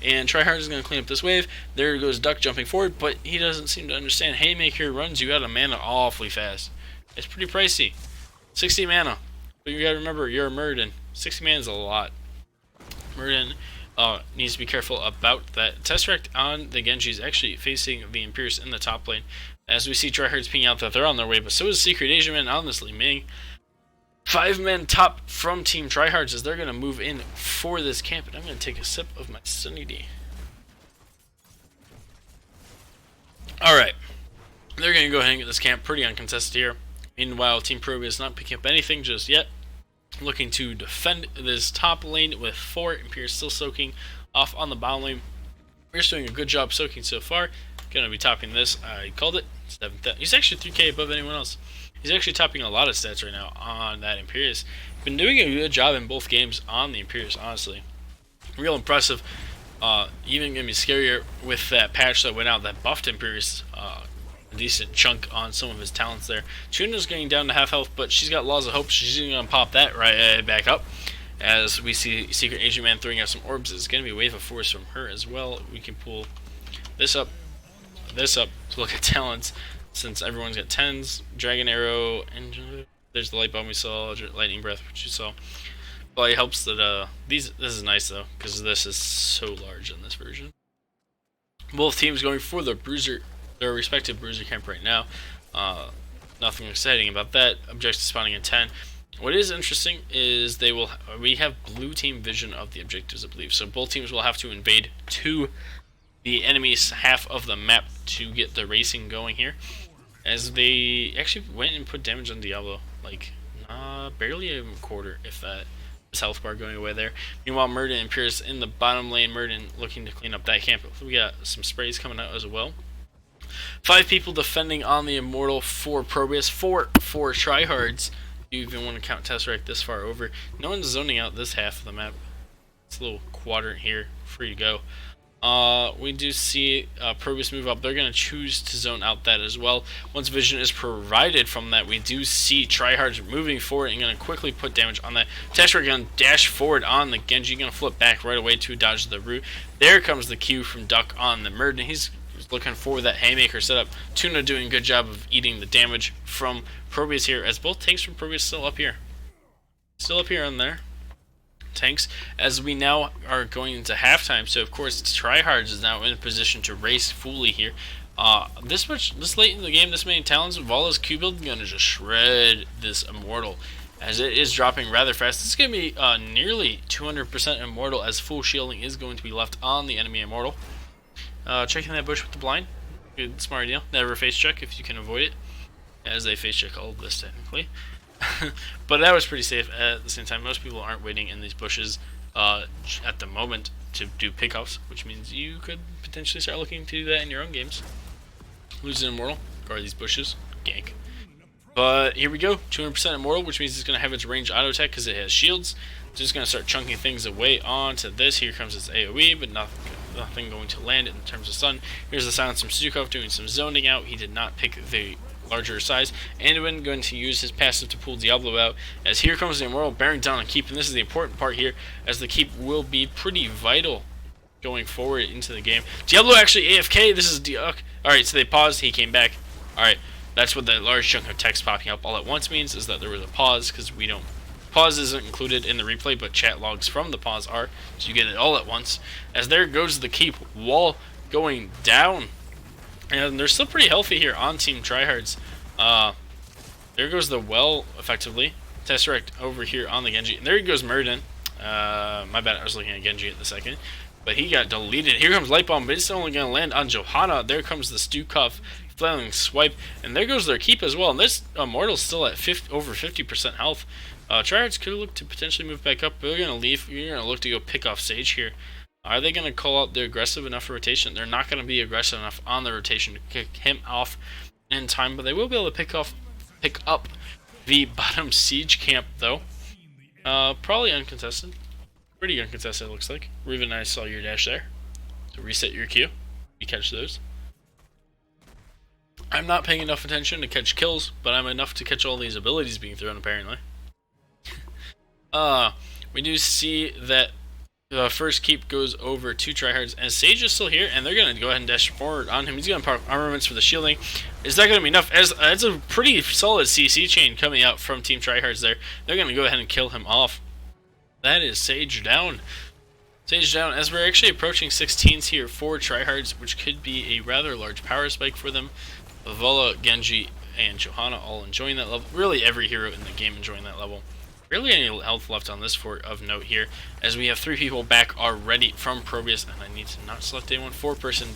And Tryhard is going to clean up this wave. There goes Duck jumping forward, but he doesn't seem to understand. Haymaker runs you out of mana awfully fast. It's pretty pricey. 60 mana. But you got to remember, you're a Murden. 60 mana is a lot. Murden needs to be careful about that. Tesseract on the Genji is actually facing the Imperius in the top lane. As we see Tryhard's pinging out that they're on their way, but so is Secret Asian Man on this Li Ming. 5 men top from Team Tryhards as they're going to move in for this camp, and I'm going to take a sip of my Sunny D. Alright, they're going to go ahead and get this camp pretty uncontested here. Meanwhile, Team ProBUs is not picking up anything just yet. Looking to defend this top lane with 4. Imperius still soaking off on the bottom lane. We're doing a good job soaking so far. Going to be topping this. I called it. 7th. He's actually 3k above anyone else. He's actually topping a lot of stats right now on that Imperius. Been doing a good job in both games on the Imperius, honestly. Real impressive. Even going to be scarier with that patch that went out that buffed Imperius. A decent chunk on some of his talents there. Tuna's getting down to half health, but she's got Laws of Hope. She's going to pop that right back up. As we see Secret Asian Man throwing out some orbs. It's going to be a wave of force from her as well. We can pull this up to look at talents. Since everyone's got 10s, Dragon Arrow, and there's the Light Bomb we saw, Lightning Breath, which you saw. But it helps that this is nice though, because this is so large in this version. Both teams going for their respective bruiser camp right now. Nothing exciting about that. Objective spawning in 10. What is interesting is we have blue team vision of the objectives, I believe. So both teams will have to invade to the enemy's half of the map to get the racing going here, as they actually went and put damage on Diablo, like barely a quarter, if that. His health bar going away there. Meanwhile, Murden and Pierce in the bottom lane. Murden looking to clean up that camp. We got some sprays coming out as well. 5 people defending on the Immortal, 4 ProBUs, 4 Tryhards. You even want to count Tesseract this far over. No one's zoning out this half of the map. It's a little quadrant here, free to go. We do see ProBUs move up. They're going to choose to zone out that as well. Once vision is provided from that, we do see Tryhards moving forward and going to quickly put damage on that. Tesseract going to dash forward on the Genji, going to flip back right away to dodge the root. There comes the Q from Duck on the Murd, and he's looking for that Haymaker setup. Tuna doing a good job of eating the damage from ProBUs here, as both tanks from ProBUs still up here. Still up here on there. Tanks, as we now are going into halftime, so of course Tryhards is now in a position to race fully here. This late in the game, this many talents, Vala's Q build gonna just shred this Immortal, as it is dropping rather fast. This is gonna be nearly 200% Immortal, as full shielding is going to be left on the enemy Immortal. Checking that bush with the blind, good, smart deal. Never face check if you can avoid it, as they face check all of this technically. But that was pretty safe at the same time. Most people aren't waiting in these bushes at the moment to do pickups, which means you could potentially start looking to do that in your own games. Lose an Immortal, guard these bushes, gank. But here we go, 200% Immortal, which means it's going to have its range auto attack because it has shields. It's just going to start chunking things away onto this. Here comes its AoE, but nothing going to land in terms of stun. Here's the silence from Stukov doing some zoning out. He did not pick the larger size. Anduin going to use his passive to pull Diablo out, as here comes the Immortal bearing down on keep, and this is the important part here, as the keep will be pretty vital going forward into the game. Diablo actually AFK. This is Duck. Alright, so they paused, he came back. Alright, That's what that large chunk of text popping up all at once means, is that there was a pause, because we don't... Pause isn't included in the replay, but chat logs from the pause are, so you get it all at once. As there goes the keep wall going down. And they're still pretty healthy here on Team Tryhards. There goes the well, effectively. Tesseract over here on the Genji. And there goes Murden. My bad, I was looking at Genji at the second. But he got deleted. Here comes Light Bomb, but it's only going to land on Johanna. There comes the Stukov, flailing swipe. And there goes their keep as well. And this Immortal's still at over 50% health. Tryhards could look to potentially move back up, but they're going to leave. You're going to look to go pick off Sage here. Are they going to call out the aggressive enough rotation? They're not going to be aggressive enough on the rotation to kick him off in time, but they will be able to pick up the bottom siege camp, though. Probably uncontested. Pretty uncontested, it looks like. Riven, I saw your dash there. So reset your Q. You catch those. I'm not paying enough attention to catch kills, but I'm enough to catch all these abilities being thrown, apparently. We do see that the first keep goes over to Tryhards, and Sage is still here, and they're going to go ahead and dash forward on him. He's going to park armaments for the shielding. Is that going to be enough? As it's a pretty solid CC chain coming out from Team Tryhards there. They're going to go ahead and kill him off. That is Sage down. Sage down, as we're actually approaching 16s here for Tryhards, which could be a rather large power spike for them. Vola, Genji, and Johanna all enjoying that level. Really every hero in the game enjoying that level. Really any health left on this fort of note here, as we have 3 people back already from ProBUs, and I need to not select anyone. 4-person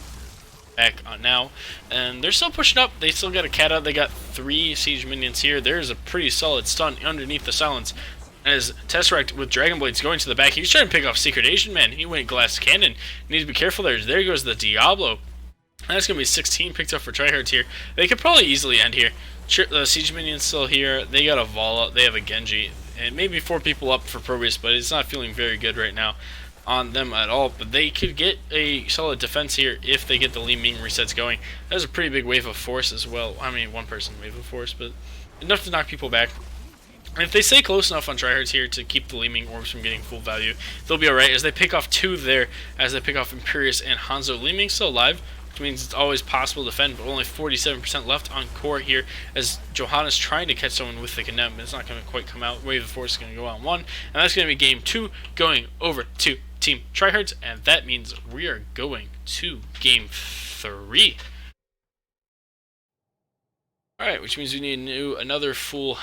back on now, and they're still pushing up. They still got a cat out. They got 3 siege minions here. There's a pretty solid stun underneath the silence, as Tesseract with Dragon Blades going to the back. He's trying to pick off Secret Asian Man. He went Glass Cannon. Need to be careful there. There goes the Diablo. That's going to be 16 picked up for Tryhards here. They could probably easily end here. The siege minion's still here. They got a Vala. They have a Genji. And maybe 4 people up for ProBUs, but it's not feeling very good right now on them at all. But they could get a solid defense here if they get the Li Ming resets going. That's a pretty big wave of force as well. I mean, 1-person wave of force, but enough to knock people back. And if they stay close enough on Tryhards here to keep the Li Ming orbs from getting full value, they'll be alright, as they pick off 2 there, as they pick off Imperius and Hanzo. Li Ming's still alive, which means it's always possible to defend, but only 47% left on core here, as Johanna's trying to catch someone with the condemn, but it's not going to quite come out. Wave of Force is going to go on 1, and that's going to be game 2, going over to Team Tryhards, and that means we are going to game 3. Alright, which means we need to do another full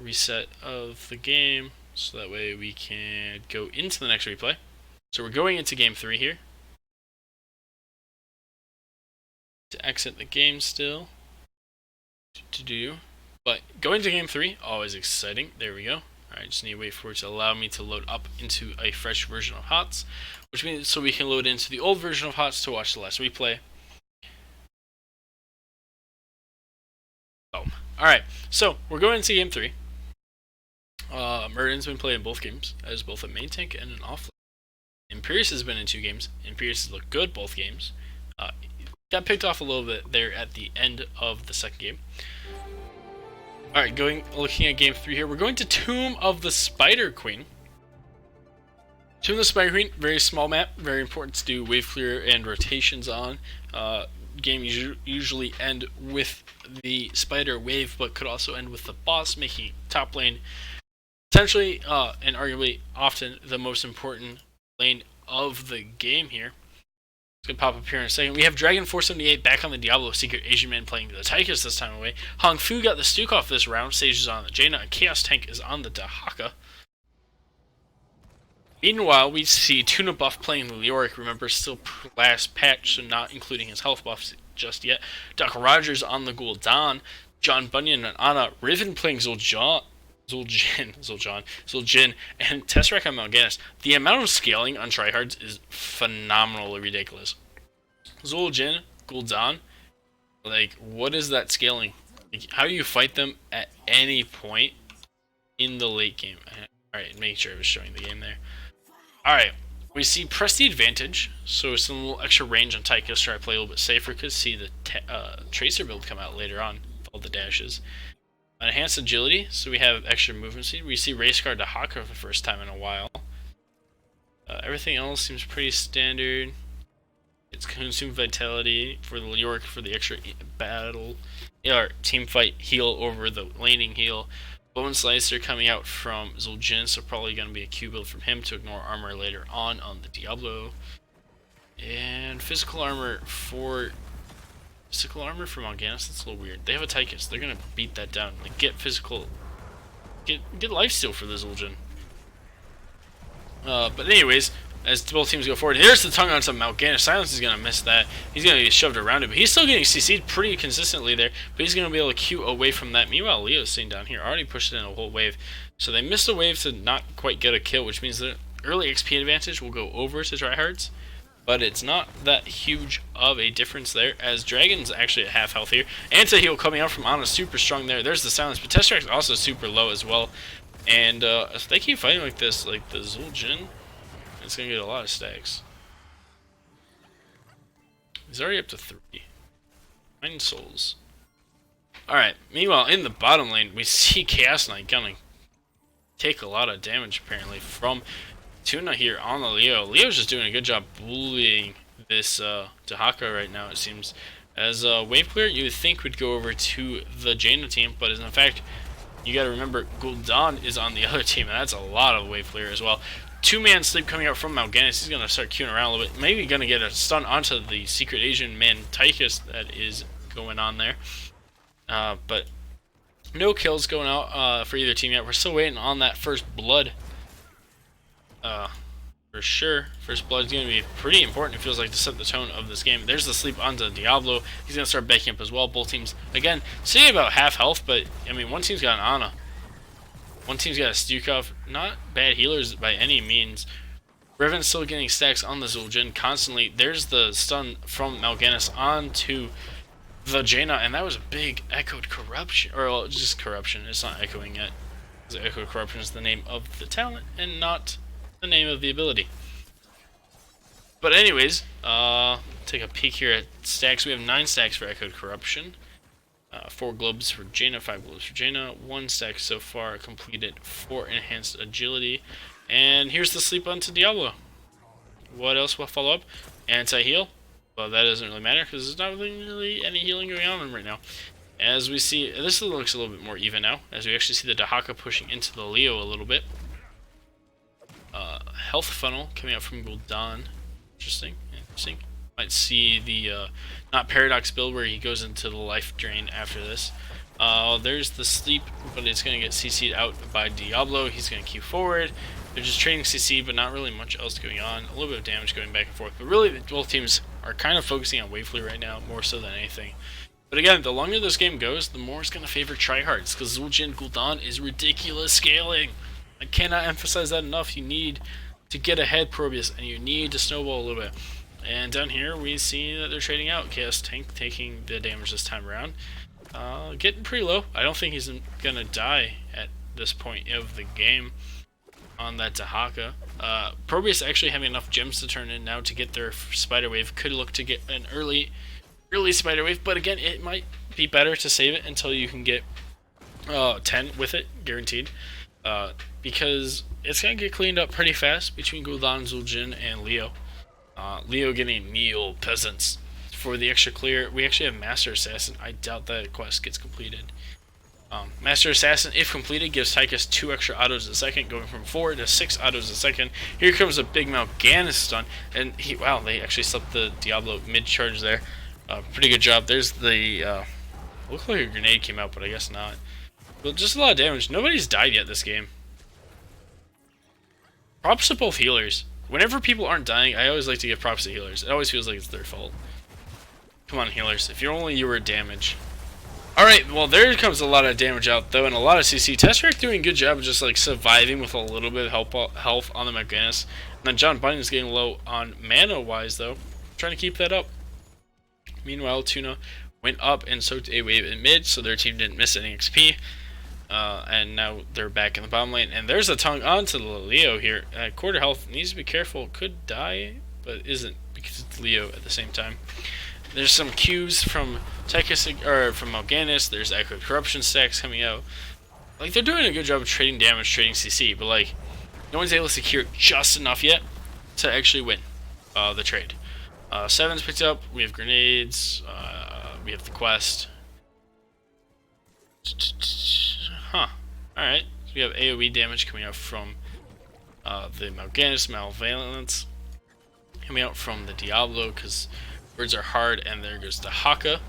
reset of the game, so that way we can go into the next replay. So we're going into game 3 here. To exit the game still to do, but going to game 3, always exciting. There we go. Alright, just need to wait for it to allow me to load up into a fresh version of Hardz, which means so we can load into the old version of Hardz to watch the last replay. Boom. Alright, so we're going into game 3. Murden's been playing both games as both a main tank and an offlane. Imperius has been in 2 games. Imperius has looked good both games. Got picked off a little bit there at the end of the second game. Alright, looking at game 3 here. We're going to Tomb of the Spider Queen. Tomb of the Spider Queen, very small map, very important to do wave clear and rotations on. Game usually end with the spider wave, but could also end with the boss, making top lane potentially and arguably often the most important lane of the game here. It's going to pop up here in a second. We have Dragon 478 back on the Diablo, Secret Asian Man playing the Tychus this time away. Hong Fu got the Stukov this round. Sage is on the Jaina, and Chaos Tank is on the Dahaka. Meanwhile, we see Tuna Buff playing the Leoric. Remember, still last patch, so not including his health buffs just yet. Doc Rogers on the Gul'dan. John Bunyan and Ana. Riven playing Zul'jin, and Tesseract on Mal'Ganis. The amount of scaling on Tryhards is phenomenally ridiculous. Zul'jin, Gul'dan, like, what is that scaling? Like, how do you fight them at any point in the late game? Alright, make sure I was showing the game there. Alright, we see Press the Advantage, so some little extra range on Tychus, try to play a little bit safer, because see the Tracer build come out later on, with all the dashes. Enhanced Agility, so we have extra movement speed. We see Race Guard Dahaka for the first time in a while. Everything else seems pretty standard. It's Consume Vitality for the York for the extra battle, or team fight heal over the laning heal. Bone Slicer coming out from Zul'jin, so probably going to be a Q build from him to ignore armor later on the Diablo. And physical armor for Mal'Ganis, that's a little weird. They have a Tychus, they're going to beat that down. Like, get physical, get lifesteal for the Zul'jin. But anyways, as both teams go forward, here's the tongue on some Mal'Ganis. Silence is going to miss that. He's going to get shoved around it, but he's still getting CC'd pretty consistently there, but he's going to be able to Q away from that. Meanwhile, Leo's sitting down here, already pushed in a whole wave, so they missed a wave to not quite get a kill, which means the early XP advantage will go over to tryhards, but it's not that huge of a difference there, as Dragon's actually at half health here. Anti-heal coming out from Ana, super strong there. There's the Silence, but Tesseract also super low as well, and if they keep fighting like this, like the Zul'jin, it's going to get a lot of stacks. He's already up to 3. 9 souls. Alright, meanwhile, in the bottom lane, we see Chaos Knight going to take a lot of damage, apparently, from Tuna here on the Leo. Leo's just doing a good job bullying this Dahaka right now, it seems. As wave clear, you would think would go over to the Jaina team, but in fact, you got to remember, Gul'dan is on the other team, and that's a lot of wave clear as well. 2-man sleep coming out from Mal'Ganis. He's going to start queuing around a little bit. Maybe going to get a stun onto the Secret Asian man Tychus that is going on there. But no kills going out for either team yet. We're still waiting on that first blood. For sure. First blood is going to be pretty important, it feels like, to set the tone of this game. There's the sleep onto Diablo. He's going to start backing up as well. Both teams, again, sitting about half health, but, I mean, one team's got an Ana. One team's got a Stukov, not bad healers by any means. Riven's still getting stacks on the Zul'jin constantly. There's the stun from Mal'Ganis onto the Jaina, and that was a big echoed corruption, or well, just corruption. It's not echoing yet. Echoed corruption is the name of the talent and not the name of the ability. But anyways, take a peek here at stacks. We have 9 stacks for echoed corruption. 4 globes for Jaina, 5 globes for Jaina, 1 stack so far completed for enhanced agility. And here's the sleep onto Diablo. What else will follow up? Anti-heal. Well, that doesn't really matter because there's not really any healing going on right now. As we see, this looks a little bit more even now, as we actually see the Dahaka pushing into the Leo a little bit. Health funnel coming out from Gul'dan. Interesting. Might see the not Paradox build where he goes into the life drain after this. There's the sleep, but it's going to get CC'd out by Diablo. He's going to queue forward. They're just trading CC, but not really much else going on. A little bit of damage going back and forth. But really, both teams are kind of focusing on wave clear right now, more so than anything. But again, the longer this game goes, the more it's going to favor tryhards, because Zul'jin Gul'dan is ridiculous scaling. I cannot emphasize that enough. You need to get ahead, ProBUs, and you need to snowball a little bit. And down here, we see that they're trading out. Chaos Tank taking the damage this time around. Getting pretty low. I don't think he's going to die at this point of the game on that Dahaka. ProBUs actually having enough gems to turn in now to get their Spider Wave. Could look to get an early Spider Wave, but again, it might be better to save it until you can get 10 with it, guaranteed. Because it's going to get cleaned up pretty fast between Gul'dan, Zul'jin, and Leo. Leo getting Neo Peasants for the extra clear. We actually have Master Assassin. I doubt that quest gets completed. Master Assassin, if completed, gives Tychus 2 extra autos a second, going from 4 to 6 autos a second. Here comes a big Mal'Ganis stun, and wow, they actually slept the Diablo mid-charge there. Pretty good job. There's the, looked like a grenade came out, but I guess not. But just a lot of damage. Nobody's died yet this game. Props to both healers. Whenever people aren't dying, I always like to give props to healers. It always feels like it's their fault. Come on, healers. If you're only you were damage. Alright, well, there comes a lot of damage out, though, and a lot of CC. Tesseract doing a good job of just, like, surviving with a little bit of health on the Mal'Ganis. And then John Bunyan's getting low on mana-wise, though. Trying to keep that up. Meanwhile, Tuna went up and soaked a wave in mid, so their team didn't miss any XP. And now they're back in the bottom lane. And there's a tongue onto the Leo here. Quarter health, needs to be careful. Could die, but isn't, because it's Leo at the same time. There's some Qs from Tychus, or from Mal'Ganis. There's Echoed Corruption stacks coming out. Like, they're doing a good job of trading damage, trading CC, but, like, no one's able to secure just enough yet to actually win the trade. Seven's picked up. We have grenades. We have the quest. Huh. Alright. So we have AoE damage coming out from the Mal'Ganis, Malvalence. Coming out from the Diablo, because words are hard, and there goes the Haka.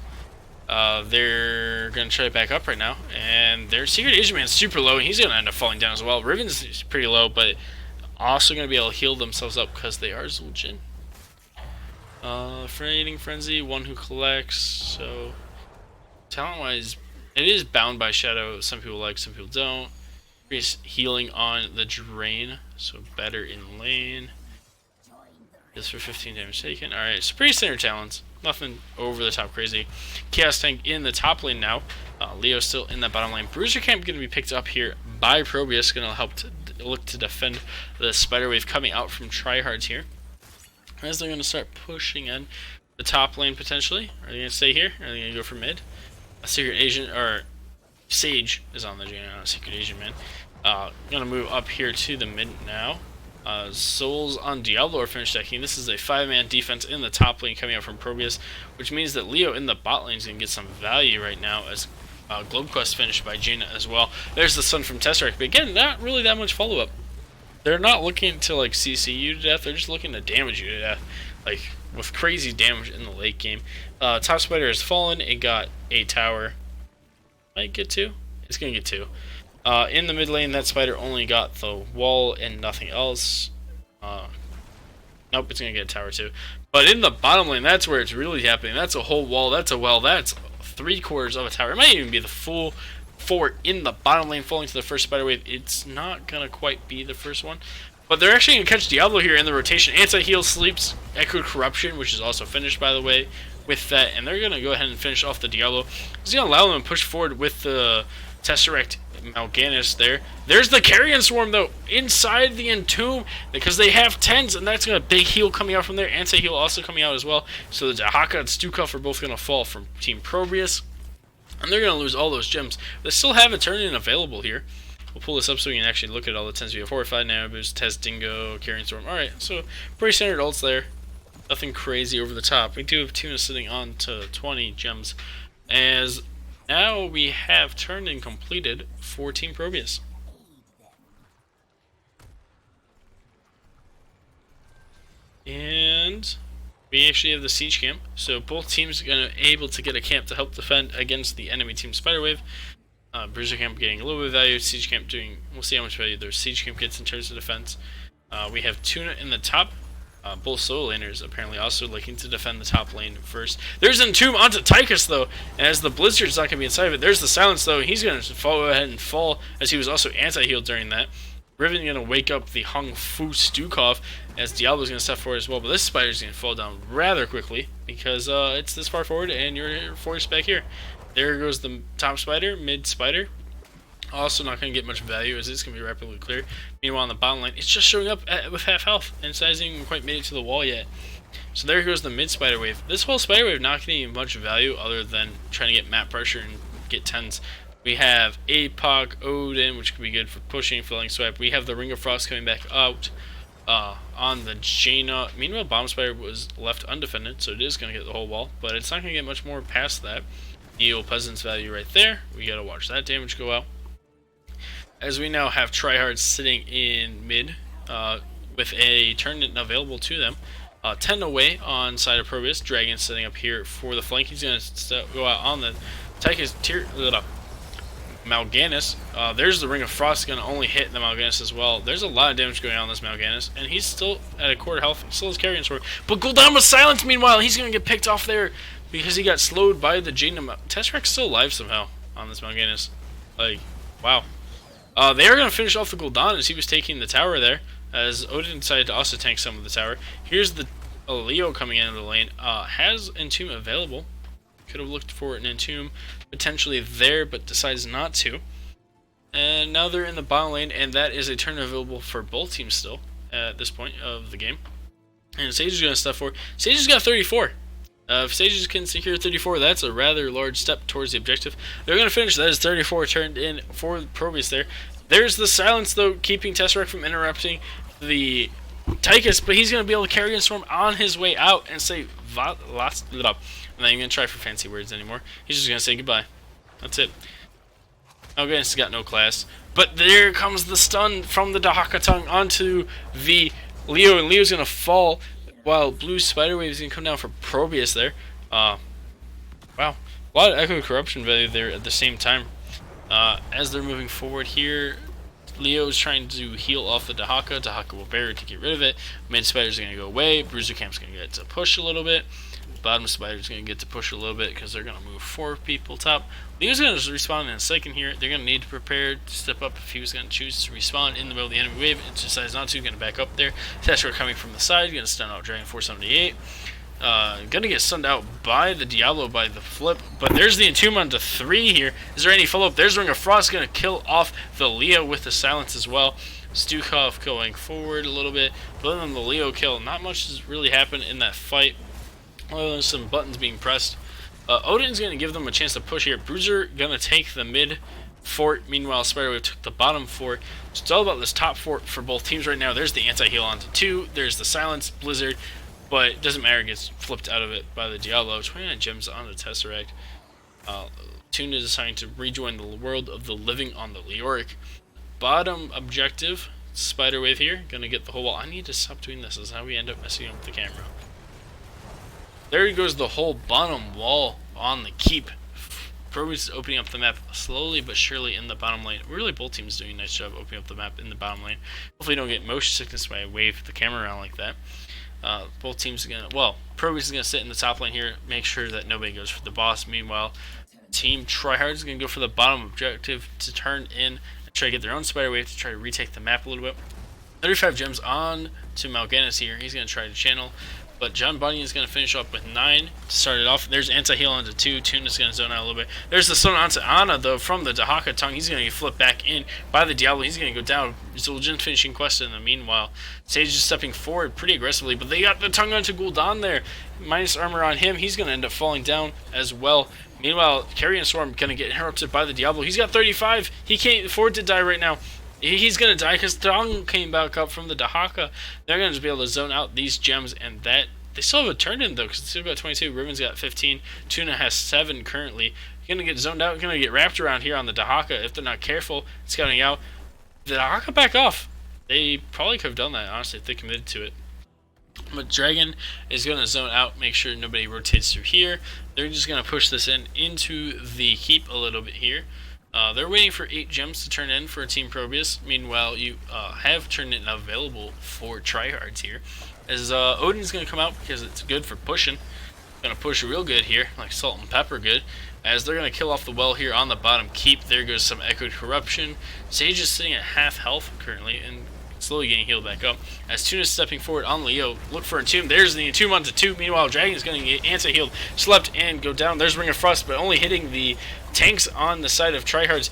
They're going to try to back up right now, and their Secret Agent Man's super low, and he's going to end up falling down as well. Riven's pretty low, but also going to be able to heal themselves up because they are Zul'jin. Freeing Frenzy, one who collects, so talent-wise, it is bound by Shadow. Some people like, some people don't. Increase healing on the Drain, so better in lane. This for 15 damage taken. Alright, so pretty standard talents. Nothing over the top crazy. Chaos Tank in the top lane now. Leo still in the bottom lane. Bruiser Camp going to be picked up here by ProBUs. Going to help to look to defend the Spider Wave coming out from Tryhards here. As they're going to start pushing in the top lane potentially. Are they going to stay here? Or are they going to go for mid? A Secret Agent, or Sage is on the Jaina, not a Secret Agent man. Going to move up here to the mid now. Souls on Diablo are finished decking. This is a 5-man defense in the top lane coming out from ProBUs, which means that Leo in the bot lane is going to get some value right now as Globe Quest finished by Jaina as well. There's the Sun from Tesseract, but again, not really that much follow-up. They're not looking to like CC you to death, they're just looking to damage you to death, like with crazy damage in the late game. Top Spider has fallen, it got a tower. Might get 2? It's going to get 2. In the mid lane, that Spider only got the wall and nothing else. Nope, it's going to get a tower too. But in the bottom lane, that's where it's really happening. That's a whole wall, that's a well, that's 3/4 of a tower. It might even be the full 4 in the bottom lane falling to the first Spider Wave. It's not going to quite be the first one. But they're actually going to catch Diablo here in the rotation. Anti-heal sleeps, Echoed Corruption, which is also finished by the way, with that. And they're going to go ahead and finish off the Diablo. It's going to allow them to push forward with the Tesseract Mal'Ganis there. There's the Carrion Swarm though inside the Entomb because they have 10s, and that's gonna big heal coming out from there. Anti-heal also coming out as well. So the Dahaka and Stukov are both gonna fall from Team ProBUs, and they're gonna lose all those gems. They still have a turn-in available here. We'll pull this up so we can actually look at all the 10s. We have Horrified, Nabus, Tez Dingo, Carrion Storm. Alright, so pretty standard ults there. Nothing crazy over the top. We do have Tuna sitting on to 20 gems. As now we have turned in completed for Team ProBUs. And we actually have the siege camp. So both teams are going to able to get a camp to help defend against the enemy team Spiderwave. Bruiser camp getting a little bit of value. Siege camp doing, we'll see how much value their siege camp gets in terms of defense. We have Tuna in the top. Both solo laners apparently also looking to defend the top lane first. There's an Entomb onto Tychus though, and as the Blizzard's not going to be inside of it. There's the Silence though, he's going to go ahead and fall as he was also anti-healed during that. Riven going to wake up the Hung Fu Stukov as Diablo's going to step forward as well, but this Spider's going to fall down rather quickly because it's this far forward and you're forced back here. There goes the top Spider, mid Spider. Also not going to get much value as it's going to be rapidly clear. Meanwhile on the bottom lane, it's just showing up with half health, and it hasn't even quite made it to the wall yet. So there goes the mid Spider Wave. This whole Spider Wave not getting much value other than trying to get map pressure and get 10s. We have APOC, Odin, which could be good for pushing, filling swipe. We have the Ring of Frost coming back out on the Jaina. Meanwhile, Bomb Spider was left undefended, so it is going to get the whole wall, but it's not going to get much more past that. Neo Peasant's value right there. We got to watch that damage go out. As we now have Tryhards sitting in mid with a turn available to them. 10 away on side of ProBUs. Dragon setting up here for the flank. He's going to go out on the Tychus Mal'Ganis. There's the Ring of Frost going to only hit the Mal'Ganis as well. There's a lot of damage going on this Mal'Ganis, and he's still at a quarter health. He still has Carrion Sword. But Gul'dan was silenced meanwhile. He's going to get picked off there because he got slowed by the Jaina. Tesseract's still alive somehow on this Mal'Ganis. Like, wow. They are going to finish off the Gul'dan as he was taking the tower there, as Odin decided to also tank some of the tower. Here's the Leo coming into the lane. Has Entomb available. Could have looked for an Entomb potentially there, but decides not to. And now they're in the bottom lane, and that is a turn available for both teams still at this point of the game. And Sage is going to step forward. Sage has got 34. If Sages can secure 34, that's a rather large step towards the objective. They're going to finish. That is 34 turned in for ProBUs there. There's the Silence, though, keeping Tesseract from interrupting the Tychus, but he's going to be able to carry and storm on his way out and say lots. I'm not even going to try for fancy words anymore. He's just going to say goodbye. That's it. Okay, it's got no class. But there comes the stun from the Dahaka tongue onto the Leo, and Leo's going to fall while Blue Spiderwave is going to come down for ProBUs there. Wow. A lot of Echo Corruption value there at the same time. As they're moving forward here, Leo's trying to heal off the Dahaka. Dahaka will barrier to get rid of it. Mid Spider's going to go away. Bruiser Camp's going to get to push a little bit. Bottom Spider's going to get to push a little bit because they're going to move 4 people top. Leo's going to respawn in a second here. They're going to need to prepare to step up if he was going to choose to respawn in the middle of the enemy wave. It decides not to. Going to back up there. Teshra coming from the side. Going to stun out Dragon 478. Gonna get stunned out by the Diablo by the flip, but there's the Entombment onto 3 here. Is there any follow-up? There's Ring of Frost, gonna kill off the Leo with the silence as well. Stukov going forward a little bit, but other than the Leo kill, not much has really happened in that fight. Other than some buttons being pressed. Odin's gonna give them a chance to push here. Bruiser gonna take the mid fort, meanwhile Spiderwave took the bottom fort. So it's all about this top fort for both teams right now. There's the anti-heal onto 2, there's the silence, Blizzard. But it doesn't matter, it gets flipped out of it by the Diablo. 29 gems on the Tesseract. Tuna is deciding to rejoin the world of the living on the Leoric. Bottom objective, Spiderwave here, gonna get the whole wall. I need to stop doing this, this is how we end up messing up the camera. There goes the whole bottom wall on the keep. ProBUs is opening up the map slowly but surely in the bottom lane. Really, both teams doing a nice job opening up the map in the bottom lane. Hopefully don't get motion sickness when I wave the camera around like that. Both teams are gonna, ProBUs is gonna sit in the top lane here, make sure that nobody goes for the boss. Meanwhile, Team Tryhard is gonna go for the bottom objective to turn in and try to get their own Spiderwave to try to retake the map a little bit. 35 gems on to Mal'Ganis here. He's gonna try to channel, but John Bunny is gonna finish up with 9 to start it off. There's anti-heal onto 2. Tuna's gonna zone out a little bit. There's the stun onto Ana though from the Dahaka tongue. He's gonna get flipped back in by the Diablo. He's gonna go down. Zul'jin finishing quest in the meanwhile. Sage is stepping forward pretty aggressively, but they got the tongue onto Gul'dan there. Minus armor on him. He's gonna end up falling down as well. Meanwhile, Carrion Storm gonna get interrupted by the Diablo. He's got 35. He can't afford to die right now. He's gonna die because tongue came back up from the Dahaka. They're gonna just be able to zone out these gems, and that they still have a turn in though, because it's still got 22. Riven's got 15. Tuna has 7 currently. Gonna get zoned out. Gonna get wrapped around here on the Dahaka if they're not careful. Scouting out. The Dahaka back off. They probably could have done that honestly if they committed to it. But Dragon is gonna zone out. Make sure nobody rotates through here. They're just gonna push this into the keep a little bit here. They're waiting for 8 gems to turn in for Team ProBUs. Meanwhile, you have turned in available for Tryhards here. As Odin's going to come out because it's good for pushing. Going to push real good here, like salt and pepper good. As they're going to kill off the well here on the bottom keep. There goes some Echoed Corruption. Sage is sitting at half health currently and slowly getting healed back up. As Tuna's stepping forward on Leo, look for Entomb. There's the Entomb onto 2. Meanwhile, Dragon's going to get anti-healed, slept, and go down. There's Ring of Frost, but only hitting the tanks on the side of Tryhards.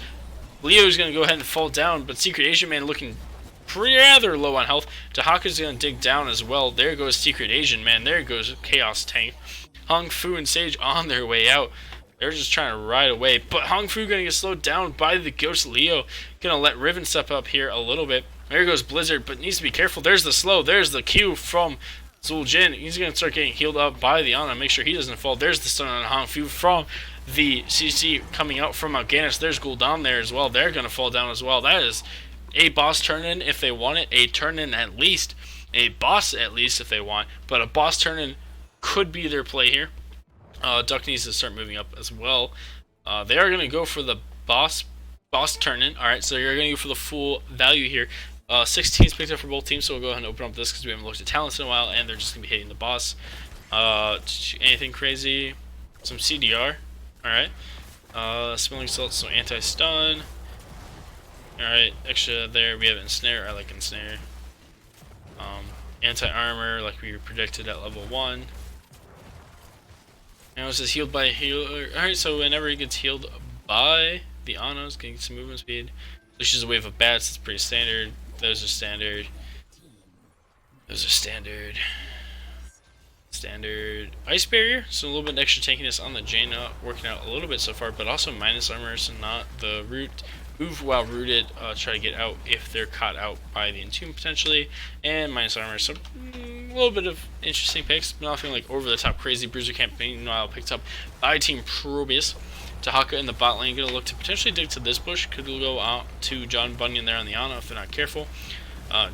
Leo's going to go ahead and fall down, but Secret Asian Man looking rather low on health. Dahaka's going to dig down as well. There goes Secret Asian Man. There goes Chaos Tank. Hung Fu and Sage on their way out. They're just trying to ride away, but Hung Fu going to get slowed down by the Ghost Leo. Going to let Riven step up here a little bit. There goes Blizzard, but needs to be careful. There's the slow. There's the Q from Zul'jin. He's going to start getting healed up by the Ana. Make sure he doesn't fall. There's the stun on Hung Fu from the CC coming out from Mal'Ganis. There's Gul'dan there as well. They're going to fall down as well. That is a boss turn-in if they want it. A turn-in at least. A boss at least if they want. But a boss turn-in could be their play here. Duck needs to start moving up as well. They are going to go for the boss turn-in. Alright, so you're going to go for the full value here. 16's picked up for both teams, so we'll go ahead and open up this because we haven't looked at talents in a while, and they're just going to be hitting the boss. Anything crazy? Some CDR. Alright. Smelling Salt, so anti-stun. Alright, extra there. We have Ensnare. I like Ensnare. Anti-armor, like we predicted at level 1. Now it says healed by a healer. Alright, so whenever he gets healed by the Anos, getting some movement speed. Leashes a wave of bats, it's pretty standard. Those are standard. Those are standard. Standard ice barrier, so a little bit extra tankiness on the Jaina, working out a little bit so far, but also minus armor, so not the root. move while rooted, try to get out if they're caught out by the Entomb potentially, and minus armor. So a little bit of interesting picks, nothing like over the top crazy. Bruiser campaign meanwhile picked up by Team ProBUs. Tahaka in the bot lane gonna look to potentially dig to this bush. Could go out to John Bunyan there on the Ana if they're not careful.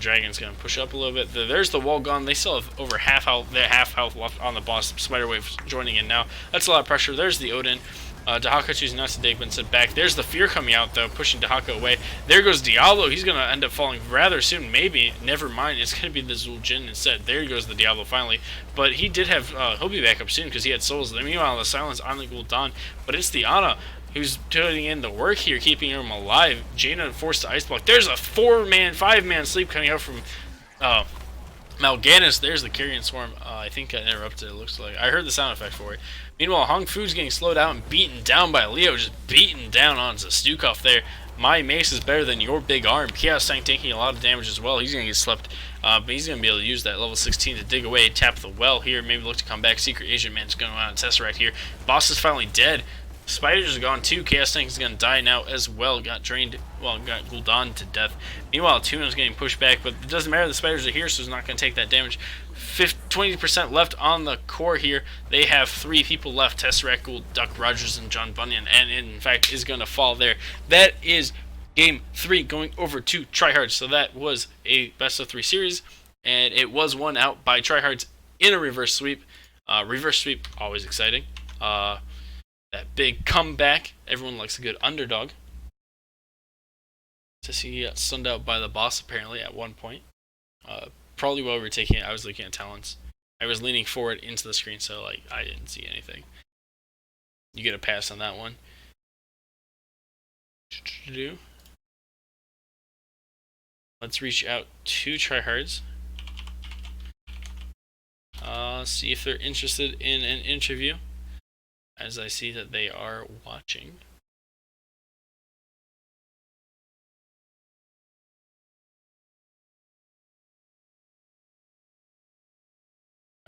Dragon's gonna push up a little bit. There's the wall gone. They still have over half health. Their half health left on the boss. Spiderwave joining in now. That's a lot of pressure. There's the Odin. Dahaka choosing not to dig, but instead back. There's the Fear coming out, though, pushing Dahaka away. There goes Diablo. He's going to end up falling rather soon. Maybe. Never mind. It's going to be the Zul'jin instead. There goes the Diablo finally. But he did have... he'll be back up soon because he had souls. Meanwhile, the silence on the Gul'dan. But it's the Ana who's putting in the work here, keeping him alive. Jaina forced to ice block. There's a 5-man sleep coming out from... Mal'Ganis. There's the Carrion Swarm. I think I interrupted, it looks like. I heard the sound effect for it. Meanwhile, Hong Fu's getting slowed out and beaten down by Leo. Just beaten down on Stukov there. My mace is better than your big arm. Chaos Tank taking a lot of damage as well. He's going to get slept. But he's going to be able to use that level 16 to dig away, tap the well here. Maybe look to come back. Secret Agent Man's going on Tesseract here. Boss is finally dead. Spiders are gone too. Chaos Tank is going to die now as well. Got drained, well, got Gul'dan to death. Meanwhile, Tuna's getting pushed back, but it doesn't matter. The spiders are here, so it's not going to take that damage. 20% left on the core here. They have 3 people left. Tesseract, Gould, Duck, Rogers, and John Bunyan, and in fact is going to fall there. That is Game 3 going over to Tryhard. So that was a best of 3 series, and it was won out by Tryhards in a reverse sweep. Reverse sweep, always exciting. That big comeback. Everyone likes a good underdog. To see he got sunned out by the boss apparently at one point. Probably while we were taking it, I was looking at talents. I was leaning forward into the screen, so like I didn't see anything. You get a pass on that one. Let's reach out to Tryhards. See if they're interested in an interview. As I see that they are watching.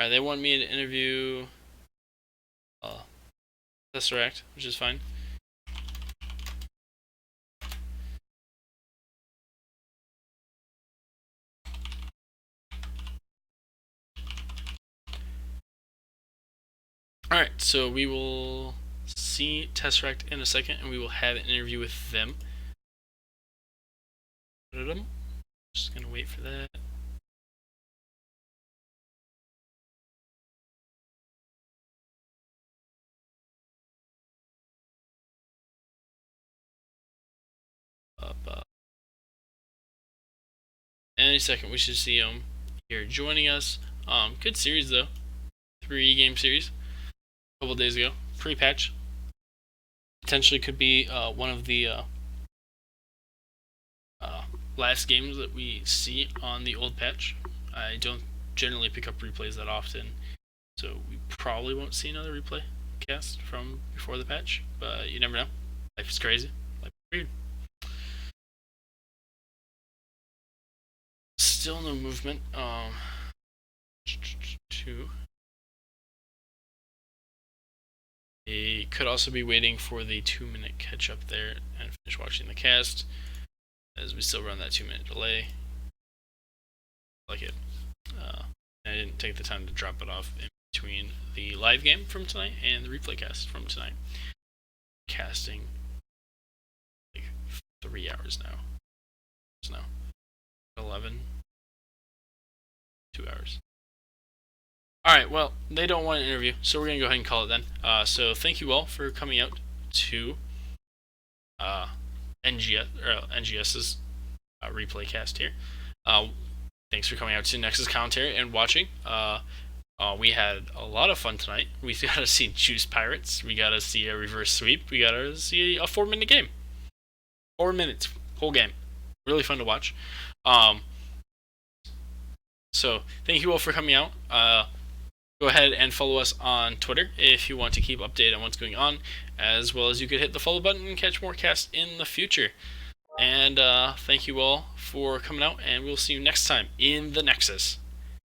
Alright, they want me to interview Tesseract, which is fine. Alright, so we will see Tesseract in a second, and we will have an interview with them. Just gonna wait for that. Any second, we should see him here joining us. Good series though. 3-game series. A couple days ago, pre-patch. Potentially could be one of the last games that we see on the old patch. I don't generally pick up replays that often, so we probably won't see another replay cast from before the patch, but you never know. Life is crazy. Life is weird. Still no movement. They could also be waiting for the 2-minute catch up there and finish watching the cast, as we still run that 2-minute delay. I like it. I didn't take the time to drop it off in between the live game from tonight and the replay cast from tonight. Casting like 3 hours now. No, 11. 2 hours. Alright, well, they don't want an interview, so we're going to go ahead and call it then. So thank you all for coming out to NGS's replay cast here. Thanks for coming out to Nexus Commentary and watching. We had a lot of fun tonight. We got to see Juice Pirates. We got to see a reverse sweep. We got to see a 4-minute game. 4 minutes, whole game. Really fun to watch. So thank you all for coming out. Go ahead and follow us on Twitter if you want to keep updated on what's going on, as well as you could hit the follow button and catch more casts in the future. And thank you all for coming out, and we'll see you next time in the Nexus.